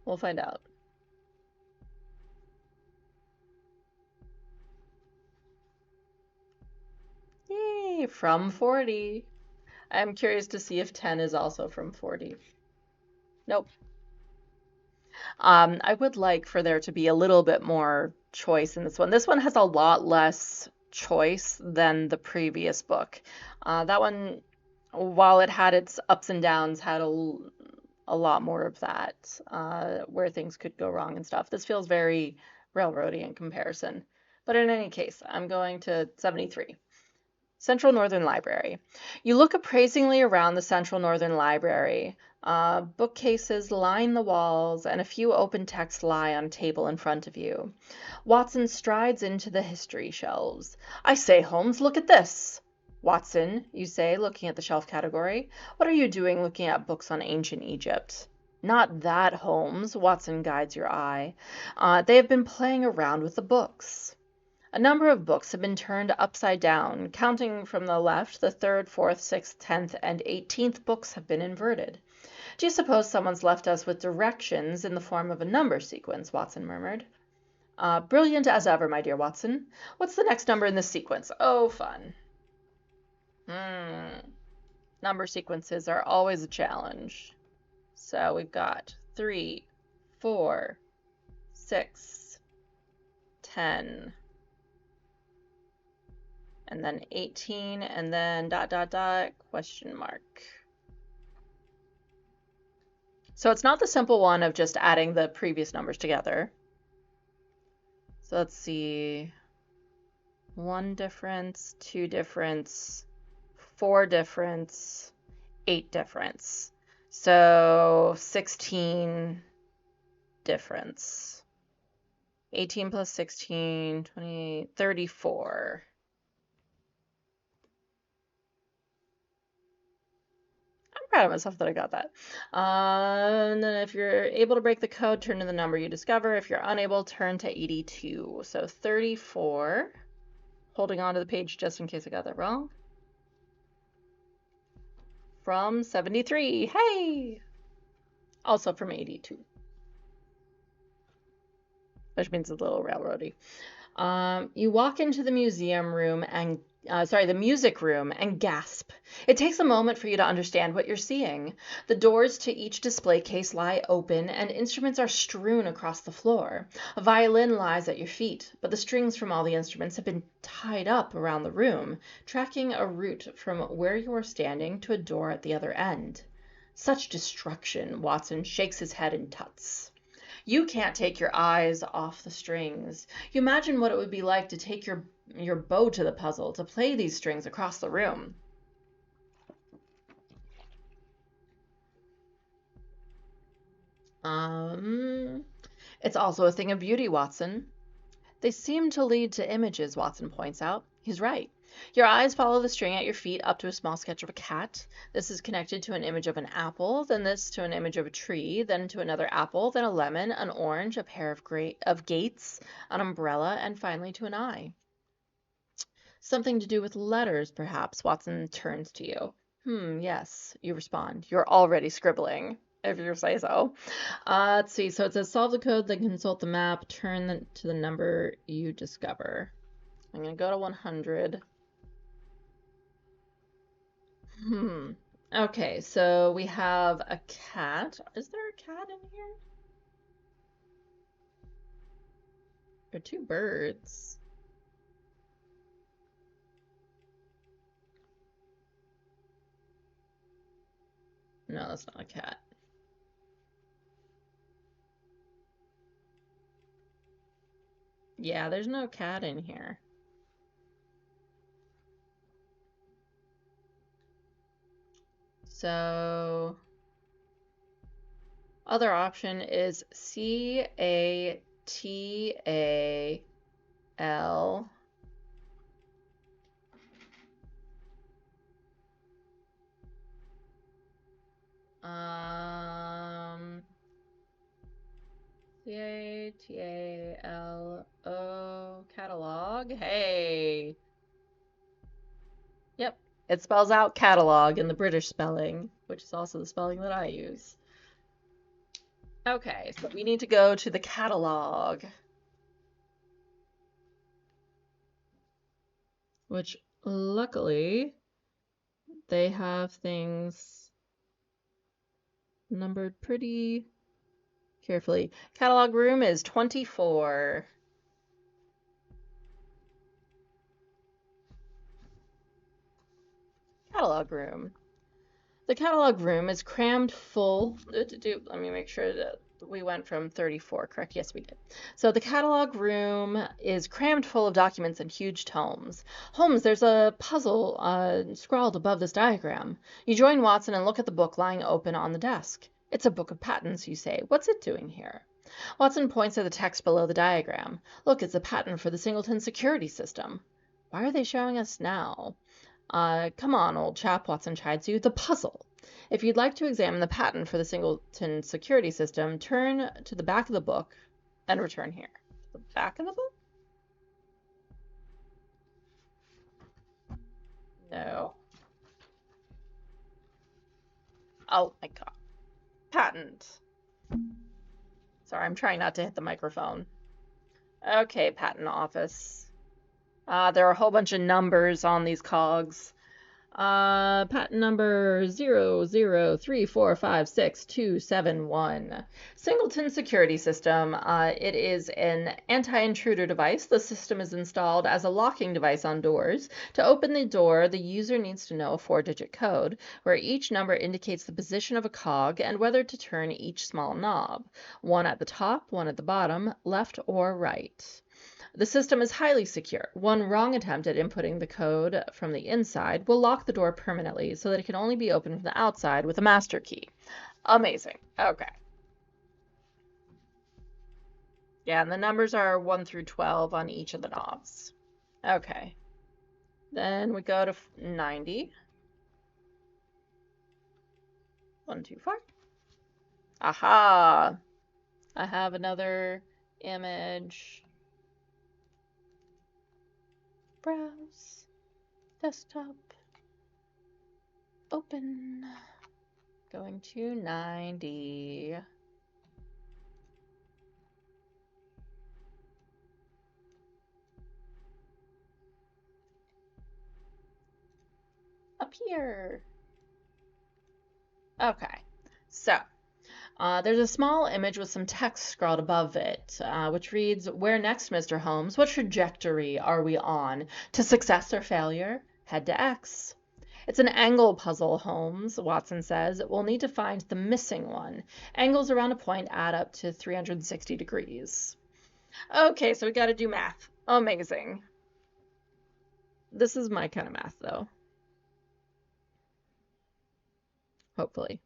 We'll find out. Yay, from 40. I'm curious to see if 10 is also from 40. Nope. I would like for there to be a little bit more choice in this one. This one has a lot less choice than the previous book. That one, while it had its ups and downs, had a lot more of that, where things could go wrong and stuff. This feels very railroady in comparison. But in any case, I'm going to 73. Central Northern Library. You look appraisingly around the Central Northern Library. Bookcases line the walls, and a few open texts lie on a table in front of you. Watson strides into the history shelves. I say, Holmes, look at this. Watson, you say, looking at the shelf category. What are you doing looking at books on ancient Egypt? Not that, Holmes. Watson guides your eye. They have been playing around with the books. A number of books have been turned upside down. Counting from the left, the 3rd, 4th, 6th, 10th, and 18th books have been inverted. Do you suppose someone's left us with directions in the form of a number sequence? Watson murmured. Brilliant as ever, my dear Watson. What's the next number in this sequence? Oh, fun. Number sequences are always a challenge. So we've got 3, 4, 6, 10, and then 18, and then ... question mark. So it's not the simple one of just adding the previous numbers together. So let's see. 1 difference, 2 difference, 4 difference, 8 difference. So 16 difference. 18 plus 16, 28, 34. I'm proud of myself that I got that. And then if you're able to break the code, turn to the number you discover. If you're unable, turn to 82. So 34. Holding on to the page just in case I got that wrong. From 73. Hey! Also from 82. Which means a little railroady. You walk into the museum room and the music room and gasp. It takes a moment for you to understand what you're seeing. The doors to each display case lie open and instruments are strewn across the floor. A violin lies at your feet, but the strings from all the instruments have been tied up around the room, tracking a route from where you are standing to a door at the other end. Such destruction, Watson shakes his head in tuts. You can't take your eyes off the strings. You imagine what it would be like to take your bow to the puzzle, to play these strings across the room. It's also a thing of beauty, Watson. They seem to lead to images, Watson points out. He's right. Your eyes follow the string at your feet up to a small sketch of a cat. This is connected to an image of an apple, then this to an image of a tree, then to another apple, then a lemon, an orange, a pair of gates, an umbrella, and finally to an eye. Something to do with letters, perhaps. Watson turns to you. Yes, you respond. You're already scribbling, if you say so. Let's see. So it says solve the code, then consult the map, turn to the number you discover. I'm going to go to 100. Okay, so we have a cat. Is there a cat in here? There are two birds. No, that's not a cat. Yeah, there's no cat in here. So, other option is Catal. Catalo catalog. Hey. Yep. It spells out catalog in the British spelling, which is also the spelling that I use. Okay, so we need to go to the catalog, which luckily they have things numbered pretty carefully. Catalog room is 24. Catalog room. The catalog room is crammed full. Let me make sure that we went from 34, correct? Yes, we did. So the catalog room is crammed full of documents and huge tomes. Holmes, there's a puzzle scrawled above this diagram. You join Watson and look at the book lying open on the desk. It's a book of patents, you say. What's it doing here? Watson points at the text below the diagram. Look, it's a patent for the Singleton security system. Why are they showing us now? Come on, old chap, Watson chides you. The puzzle. If you'd like to examine the patent for the Singleton security system, turn to the back of the book and return here. The back of the book? No. Oh my god. Patent. Sorry, I'm trying not to hit the microphone. Okay, patent office. There are a whole bunch of numbers on these cogs. Patent number 0034562271. Singleton security system. It is an anti-intruder device. The system is installed as a locking device on doors. To open the door, the user needs to know a 4-digit code, where each number indicates the position of a cog and whether to turn each small knob. One at the top, one at the bottom, left or right. The system is highly secure. One wrong attempt at inputting the code from the inside will lock the door permanently so that it can only be opened from the outside with a master key. Amazing. Okay. Yeah, and the numbers are 1 through 12 on each of the knobs. Okay. Then we go to 90. 1, 2, 4. Aha! I have another image. Browse. Desktop. Open. Going to 90. Up here. Okay, so there's a small image with some text scrawled above it, which reads, "Where next, Mr. Holmes? What trajectory are we on? To success or failure? Head to X." It's an angle puzzle, Holmes, Watson says. We'll need to find the missing one. Angles around a point add up to 360 degrees. Okay, so we got to do math. Amazing. This is my kind of math, though. Hopefully.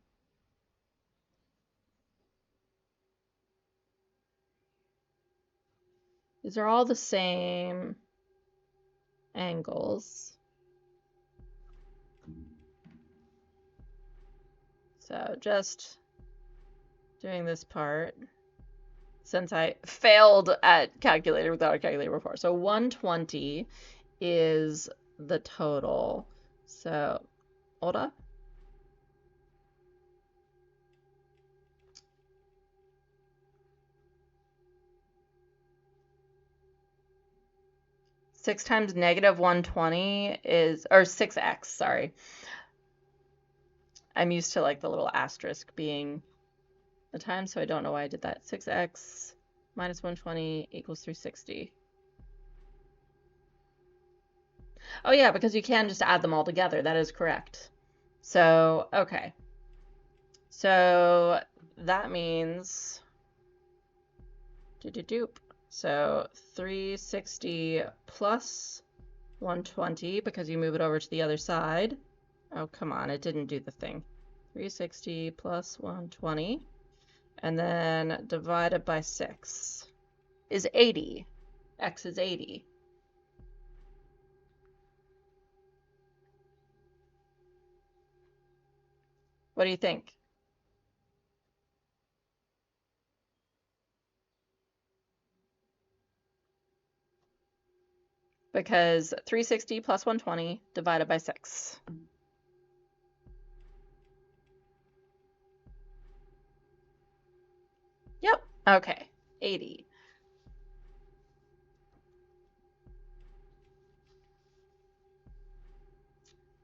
These are all the same angles. So just doing this part since I failed at calculator without a calculator before. So 120 is the total. So hold up. Six times negative 120 is, or 6x, sorry. I'm used to like the little asterisk being the time, so I don't know why I did that. 6x minus 120 equals 360. Oh yeah, because you can just add them all together. That is correct. So, okay. So that means, doop. So 360 plus 120, because you move it over to the other side. Oh, come on, it didn't do the thing. 360 plus 120, and then divided by 6 is 80. X is 80. What do you think? Because 360 plus 120 divided by 6. Yep, okay, 80.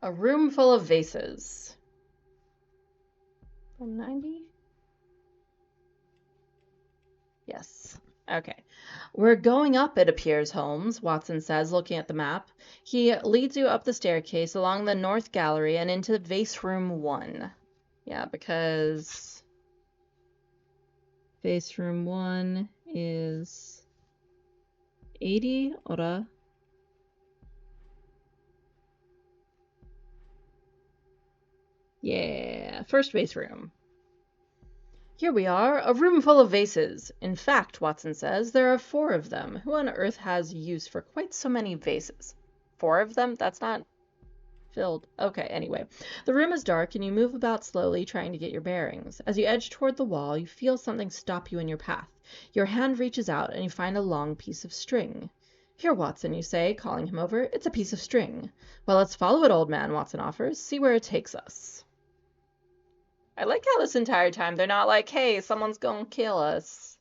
A room full of vases. 90? Yes. Okay. We're going up, it appears, Holmes, Watson says, looking at the map. He leads you up the staircase along the north gallery and into vase room 1. Yeah, because vase room 1 is 80, ora. Yeah, first vase room. Here we are, a room full of vases. In fact, Watson says, there are 4 of them. Who on earth has use for quite so many vases? 4 of them? That's not filled. Okay, anyway. The room is dark and you move about slowly trying to get your bearings. As you edge toward the wall, you feel something stop you in your path. Your hand reaches out and you find a long piece of string. Here, Watson, you say, calling him over. It's a piece of string. Well, let's follow it, old man, Watson offers. See where it takes us. I like how this entire time they're not like, hey, someone's gonna kill us.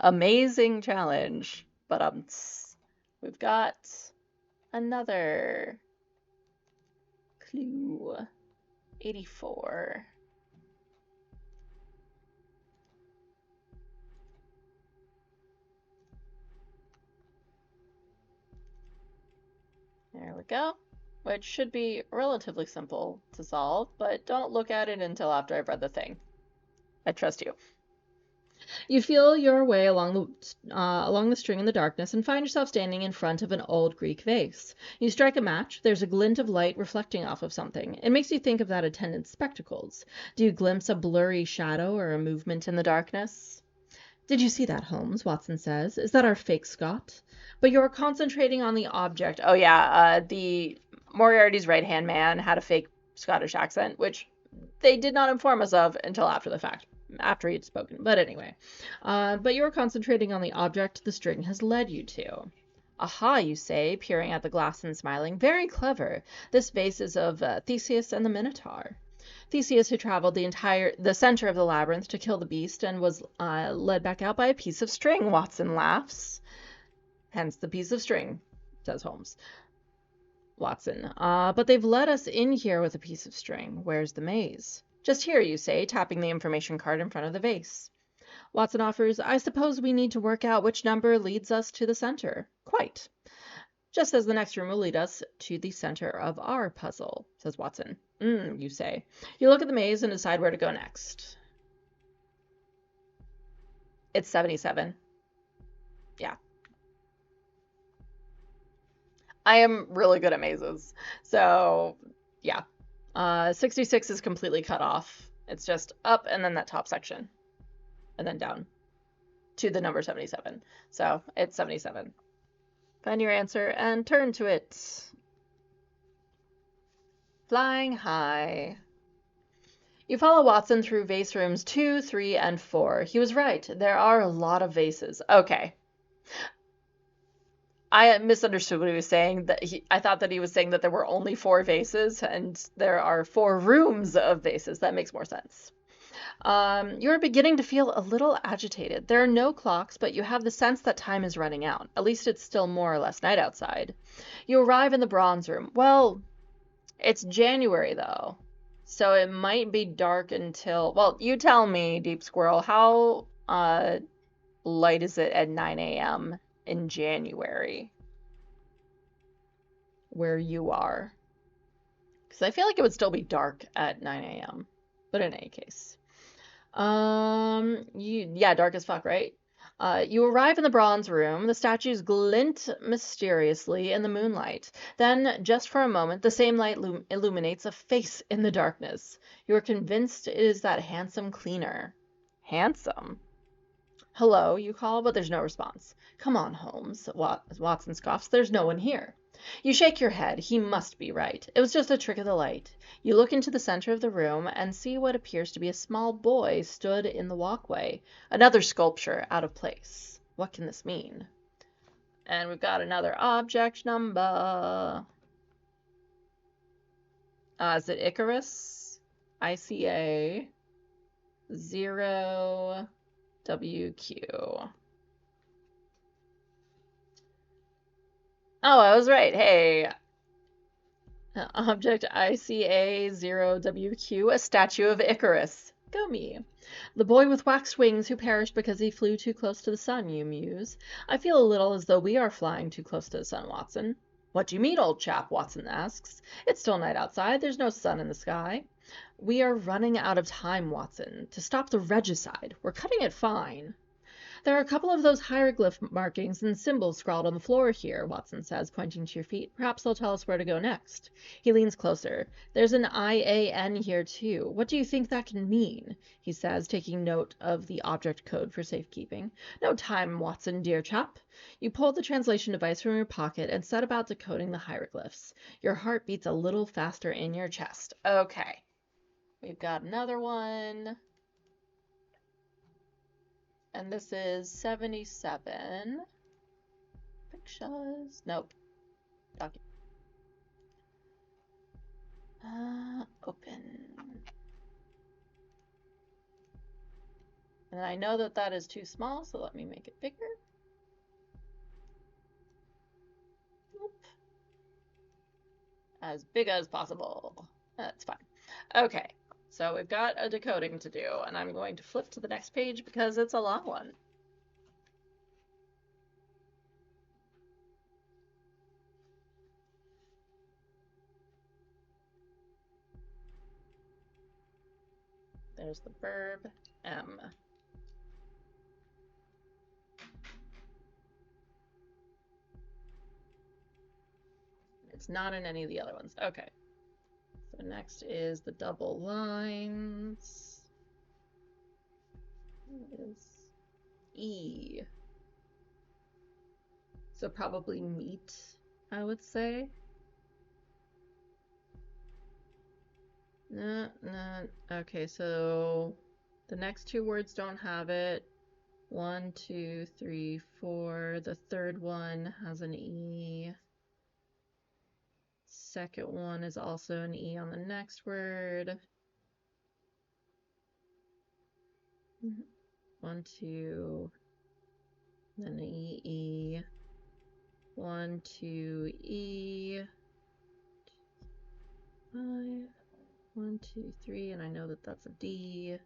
Amazing challenge. But we've got another clue. 84. There we go. Which should be relatively simple to solve, but don't look at it until after I've read the thing. I trust you. You feel your way along the string in the darkness and find yourself standing in front of an old Greek vase. You strike a match. There's a glint of light reflecting off of something. It makes you think of that attendant's spectacles. Do you glimpse a blurry shadow or a movement in the darkness? Did you see that, Holmes? Watson says. Is that our fake Scott? But you're concentrating on the object. Oh, yeah, the Moriarty's right-hand man had a fake Scottish accent, which they did not inform us of until after the fact, after he'd spoken. But anyway, but you're concentrating on the object the string has led you to. Aha, you say, peering at the glass and smiling. Very clever. This vase is of Theseus and the Minotaur. Theseus, who traveled the center of the labyrinth to kill the beast and was led back out by a piece of string, Watson laughs. Hence the piece of string, says Holmes. Watson, but they've let us in here with a piece of string. Where's the maze? Just here, you say, tapping the information card in front of the vase. Watson offers, I suppose we need to work out which number leads us to the center. Quite. Just as the next room will lead us to the center of our puzzle, says Watson. You say. You look at the maze and decide where to go next. It's 77. Yeah. I am really good at mazes. So, yeah. 66 is completely cut off. It's just up and then that top section. And then down to the number 77. So, it's 77. Find your answer and turn to it. Flying high. You follow Watson through vase rooms 2, 3, and 4. He was right. There are a lot of vases. Okay. I misunderstood what he was saying. I thought that he was saying that there were only 4 vases, and there are 4 rooms of vases. That makes more sense. You're beginning to feel a little agitated. There are no clocks, but you have the sense that time is running out. At least it's still more or less night outside. You arrive in the bronze room. Well, it's January, though, so it might be dark until... Well, you tell me, Deep Squirrel, how light is it at 9 a.m. in January where you are? Because I feel like it would still be dark at 9 a.m. But in any case. Yeah, dark as fuck, right? You arrive in the bronze room. The statues glint mysteriously in the moonlight. Then, just for a moment, the same light illuminates a face in the darkness. You are convinced it is that handsome cleaner. Handsome? Hello, you call, but there's no response. Come on, Holmes, Watson scoffs. There's no one here. You shake your head. He must be right. It was just a trick of the light. You look into the center of the room and see what appears to be a small boy stood in the walkway. Another sculpture out of place. What can this mean? And we've got another object number. Is it Icarus? ICA 0WQ. Oh, I was right. Hey. Object ICA 0WQ, a statue of Icarus. Go me. The boy with waxed wings who perished because he flew too close to the sun, you muse. I feel a little as though we are flying too close to the sun, Watson. What do you mean, old chap? Watson asks. It's still night outside. There's no sun in the sky. We are running out of time, Watson. To stop the regicide. We're cutting it fine. There are a couple of those hieroglyph markings and symbols scrawled on the floor here, Watson says, pointing to your feet. Perhaps they'll tell us where to go next. He leans closer. There's an IAN here, too. What do you think that can mean? He says, taking note of the object code for safekeeping. No time, Watson, dear chap. You pull the translation device from your pocket and set about decoding the hieroglyphs. Your heart beats a little faster in your chest. Okay. We've got another one. And this is 77. Pictures. Nope. Document. Open. And I know that that is too small, so let me make it bigger. Oop. As big as possible. That's fine. Okay. So we've got a decoding to do, and I'm going to flip to the next page because it's a long one. There's the verb M. it's not in any of the other ones. Okay. So next is the double lines. It is E. So probably meat, I would say. No, no. Okay, so the next two words don't have it. 1, 2, 3, 4. The third one has an E. Second one is also an E on the next word. 1, 2, then E, E. 1, 2, E. 5. 1, 2, 3, and I know that that's a D.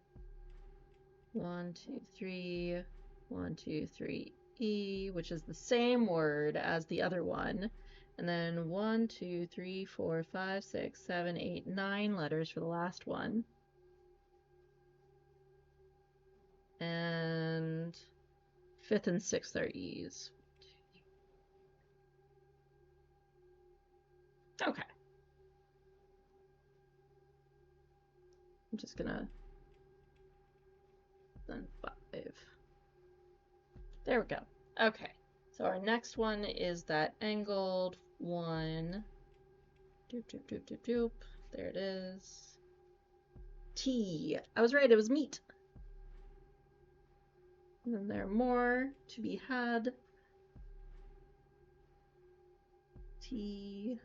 1, 2, 3. 1, 2, 3, E, which is the same word as the other one. And then 1, 2, 3, 4, 5, 6, 7, 8, 9 letters for the last one. And fifth and sixth are E's. Okay. I'm just gonna then 5. There we go. Okay. So our next one is that angled one. Doop, doop, doop, doop, doop. There it is. T. I was right, it was meat. And then there are more to be had. T,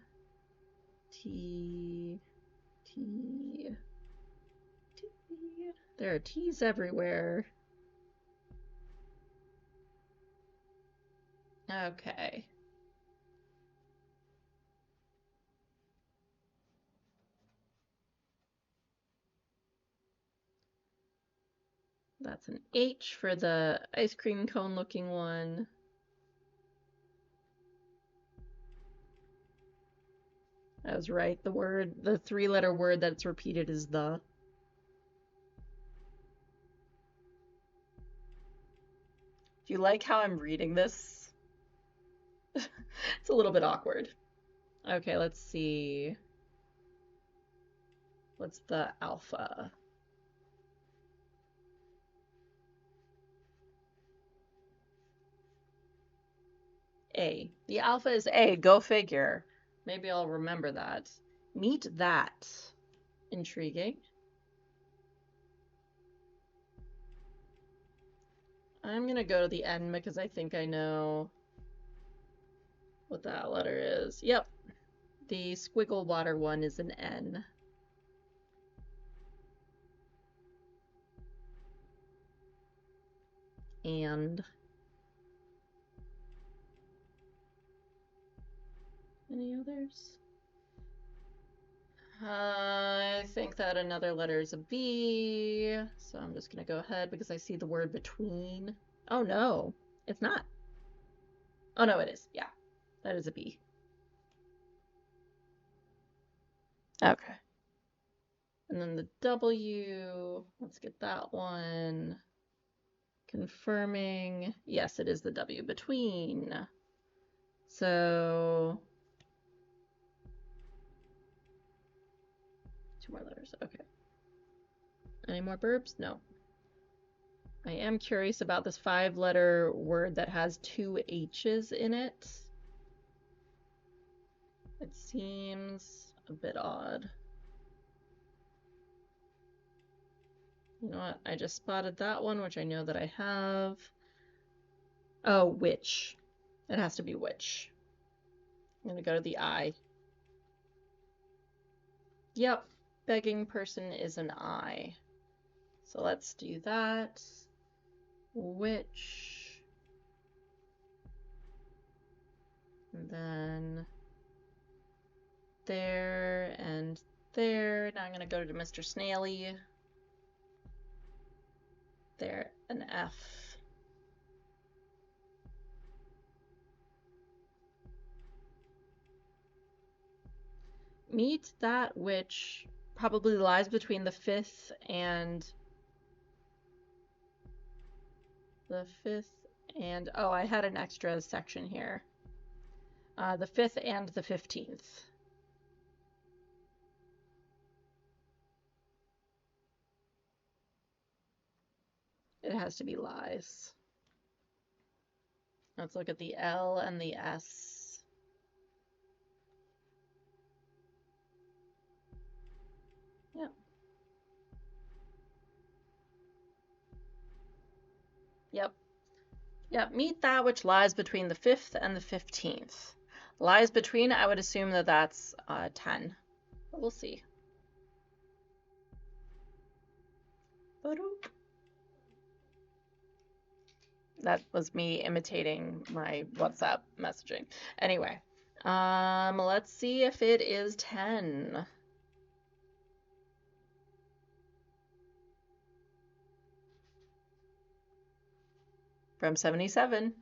T, T, T. There are T's everywhere. Okay. That's an H for the ice cream cone looking one. I was right. The 3-letter word that's repeated is the. Do you like how I'm reading this? It's a little bit awkward. Okay, let's see. What's the alpha? A. The alpha is A. Go figure. Maybe I'll remember that. Meet that. Intriguing. I'm gonna go to the N because I think I know what that letter is. Yep. The squiggle water one is an N. And any others? I think that another letter is a B, so I'm just gonna go ahead because I see the word between. Oh no, it's not. Oh no, it is. Yeah, that is a B. Okay. And then the W, let's get that one. Confirming. Yes, it is the W between. So 2 more letters. Okay. Any more verbs? No. I am curious about this 5-letter word that has 2 H's in it. It seems a bit odd. You know what? I just spotted that one, which I know that I have. Oh, which. It has to be which. I'm gonna go to the I. Yep, begging person is an I. So let's do that. Which. And then there and there. Now I'm gonna go to Mr. Snaily. There, an F. Meet that which probably lies between the 5th and oh, I had an extra section here. The 5th and the 15th. It has to be lies. Let's look at the L and the S. Yeah. Yep. Yep. Meet that which lies between the 5th and the 15th. Lies between, I would assume that that's 10. But we'll see. That was me imitating my WhatsApp messaging. Anyway, let's see if it is 10. From 77.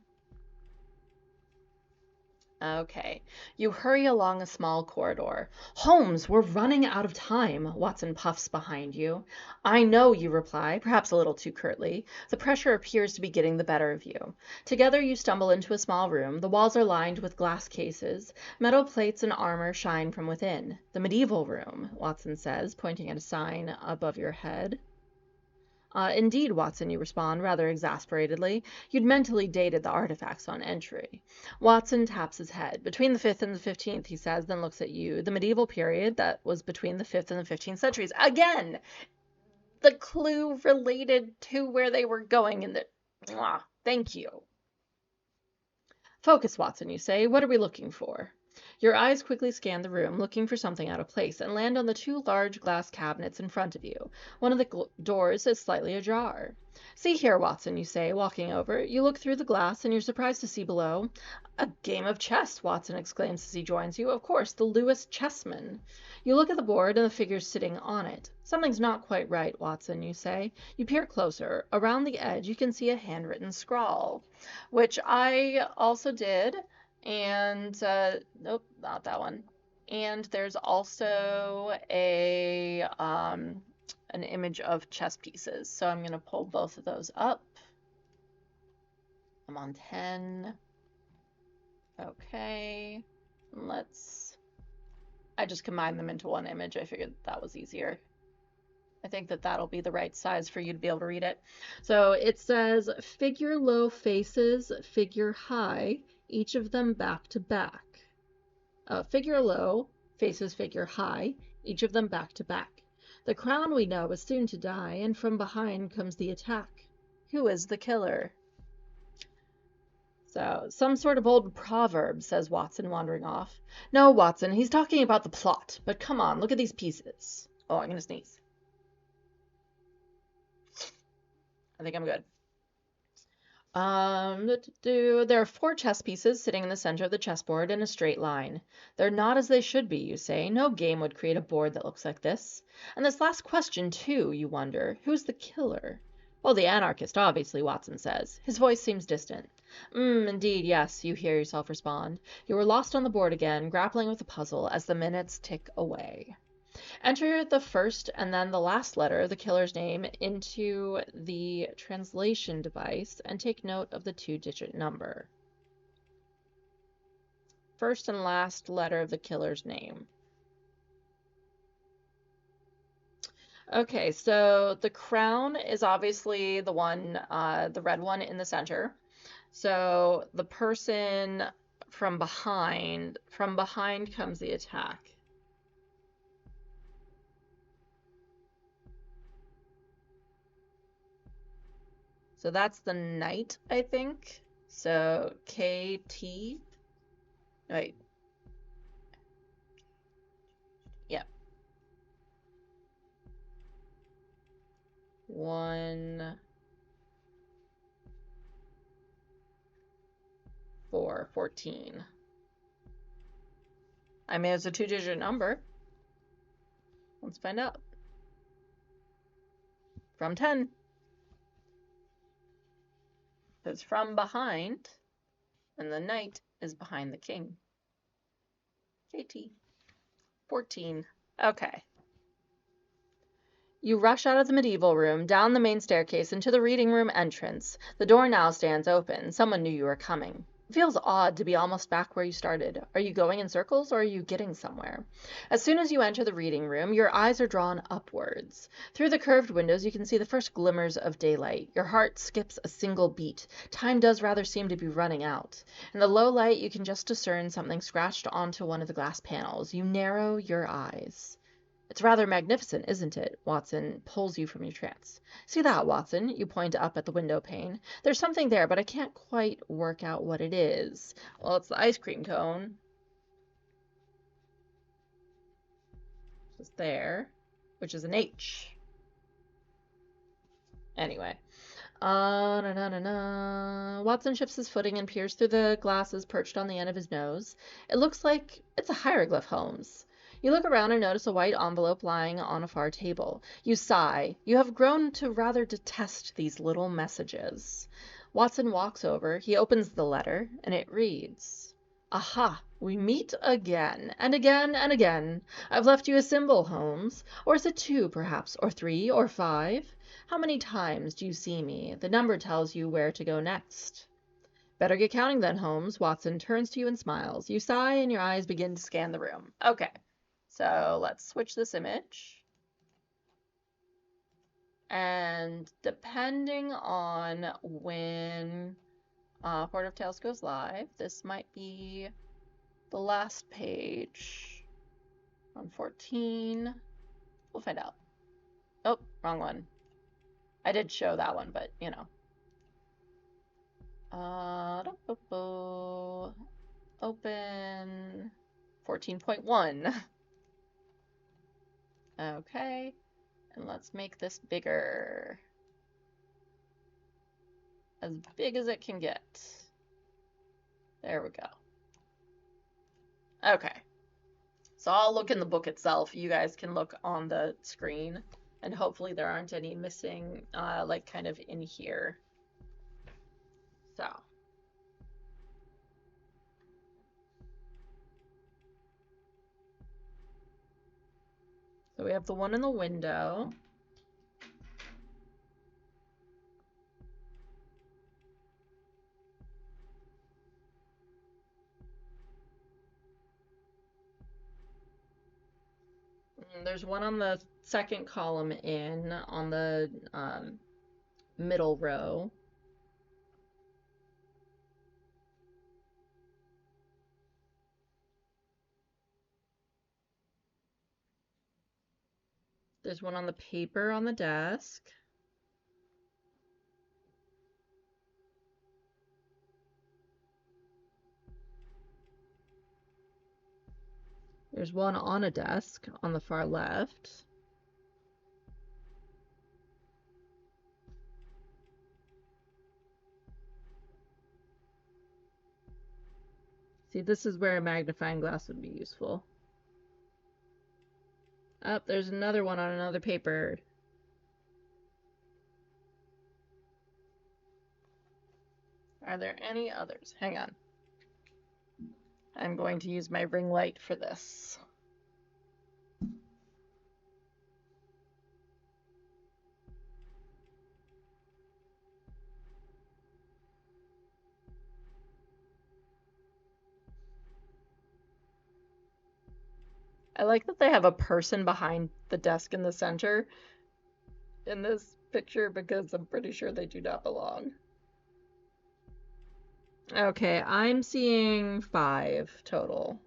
Okay. You hurry along a small corridor. Holmes, we're running out of time, Watson puffs behind you. I know, you reply, perhaps a little too curtly. The pressure appears to be getting the better of you. Together you stumble into a small room. The walls are lined with glass cases. Metal plates and armor shine from within. The medieval room, Watson says, pointing at a sign above your head. Indeed, Watson, you respond, rather exasperatedly. You'd mentally dated the artifacts on entry. Watson taps his head. Between the 5th and the 15th, he says, then looks at you. The medieval period that was between the 5th and the 15th centuries. Again, the clue related to where they were going in the... Thank you. Focus, Watson, you say. What are we looking for? Your eyes quickly scan the room, looking for something out of place, and land on the two large glass cabinets in front of you. One of the doors is slightly ajar. See here, Watson, you say, walking over. You look through the glass, and you're surprised to see below. A game of chess, Watson exclaims as he joins you. Of course, the Lewis chessman. You look at the board and the figures sitting on it. Something's not quite right, Watson, you say. You peer closer. Around the edge, you can see a handwritten scrawl, which I also did. And nope, not that one. And there's also an image of chess pieces. So I'm going to pull both of those up. I'm on 10. Okay. I just combined them into one image. I figured that was easier. I think that that'll be the right size for you to be able to read it. So it says figure low faces, figure high, each of them back to back. Figure low faces figure high, each of them back to back. The crown we know is soon to die, and from behind comes the attack. Who is the killer? So, some sort of old proverb, says Watson, wandering off. No, Watson, he's talking about the plot. But come on, look at these pieces. Oh, I'm going to sneeze. I think I'm good. There are 4 chess pieces sitting in the center of the chessboard in a straight line. They're not as they should be, you say. No game would create a board that looks like this. And this last question, too, you wonder. Who's the killer? Well, the anarchist, obviously, Watson says. His voice seems distant. Indeed, yes, you hear yourself respond. You are lost on the board again, grappling with the puzzle as the minutes tick away. Enter the first and then the last letter of the killer's name into the translation device and take note of the 2-digit number. First and last letter of the killer's name. Okay, so the crown is obviously the one, the red one in the center. So the person from behind comes the attack. So that's the knight, I think. So KT. Wait. Yep. 1, 4, 14. I mean, it's a 2-digit number. Let's find out. From 10. It's from behind, and the knight is behind the king. KT. 14. Okay. You rush out of the medieval room, down the main staircase, into the reading room entrance. The door now stands open. Someone knew you were coming. It feels odd to be almost back where you started. Are you going in circles or are you getting somewhere? As soon as you enter the reading room, your eyes are drawn upwards. Through the curved windows, you can see the first glimmers of daylight. Your heart skips a single beat. Time does rather seem to be running out. In the low light, you can just discern something scratched onto one of the glass panels. You narrow your eyes. It's rather magnificent, isn't it? Watson pulls you from your trance. See that, Watson? You point up at the window pane. There's something there, but I can't quite work out what it is. Well, it's the ice cream cone. It's there, which is an H. Anyway. Na, na, na, na. Watson shifts his footing and peers through the glasses perched on the end of his nose. It looks like it's a hieroglyph, Holmes. You look around and notice a white envelope lying on a far table. You sigh. You have grown to rather detest these little messages. Watson walks over. He opens the letter, and it reads, Aha, we meet again, and again, and again. I've left you a symbol, Holmes. Or is it 2, perhaps, or 3, or 5? How many times do you see me? The number tells you where to go next. Better get counting then, Holmes. Watson turns to you and smiles. You sigh and your eyes begin to scan the room. Okay, so let's switch this image. And depending on when Port of Tales goes live, this might be the last page on 14. We'll find out. Oh, wrong one. I did show that one, but you know. Open 14.1. Okay, and let's make this bigger. As big as it can get. There we go. Okay. So I'll look in the book itself. You guys can look on the screen. And hopefully there aren't any missing, like, kind of in here. So. So we have the one in the window. There's one on the second column in, on the middle row. There's one on the paper on the desk. There's one on a desk on the far left. See, this is where a magnifying glass would be useful. Oh, there's another one on another paper. Are there any others? Hang on. I'm going to use my ring light for this. I like that they have a person behind the desk in the center in this picture because I'm pretty sure they do not belong. Okay, I'm seeing 5 total.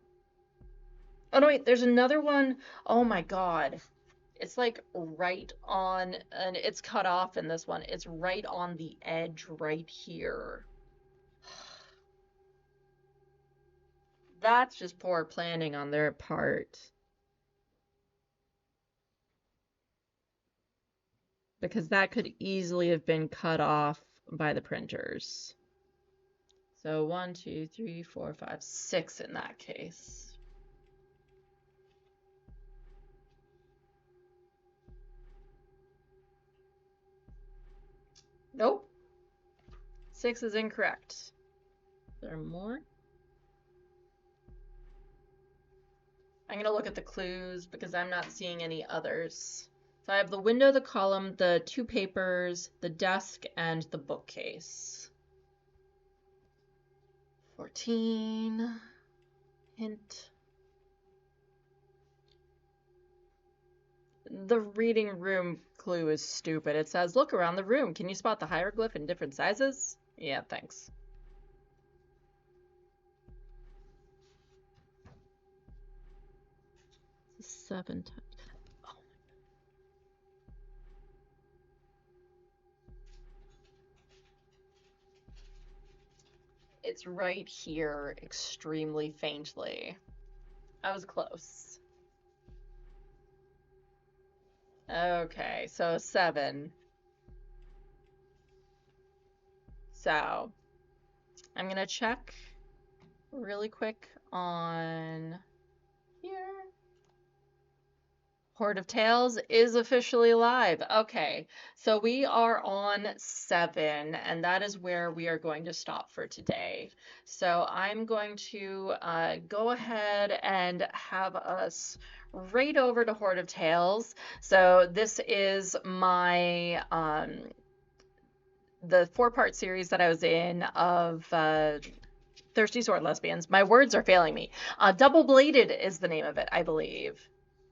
Oh no, wait, there's another one. Oh my God. It's like right on, and it's cut off in this one. It's right on the edge right here. That's just poor planning on their part. Because that could easily have been cut off by the printers. So 1, 2, 3, 4, 5, 6 in that case. Nope. 6 is incorrect. Is there more? I'm going to look at the clues because I'm not seeing any others. So I have the window, the column, the 2 papers, the desk, and the bookcase. 14. Hint. The reading room clue is stupid. It says, look around the room. Can you spot the hieroglyph in different sizes? Yeah, thanks. Seven times. Oh. It's right here, extremely faintly. I was close. Okay, so 7. So I'm gonna check really quick on here. Horde of Tales is officially live. Okay, so we are on 7, and that is where we are going to stop for today. So I'm going to go ahead and have us right over to Horde of Tales. So this is my the 4-part series that I was in of Thirsty Sword Lesbians. My words are failing me. Double Bladed is the name of it, I believe.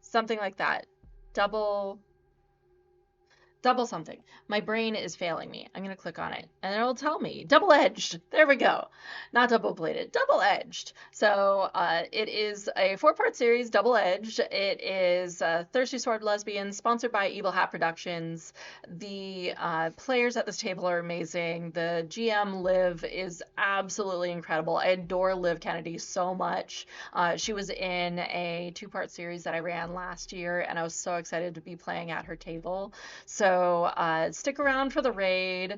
Something like that. Double something. My brain is failing me. I'm going to click on it and it'll tell me double-edged. There we go. Not double-bladed, double-edged. So it is a 4-part series, double-edged. It is Thirsty Sword Lesbians, sponsored by Evil Hat Productions. The players at this table are amazing. The GM, Liv, is absolutely incredible. I adore Liv Kennedy so much. She was in a 2-part series that I ran last year, and I was so excited to be playing at her table. So stick around for the raid.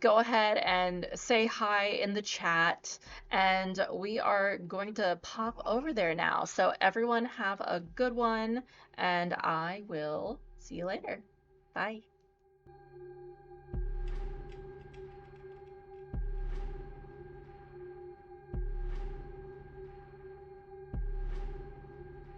Go ahead and say hi in the chat. And we are going to pop over there now. So everyone have a good one. And I will see you later. Bye.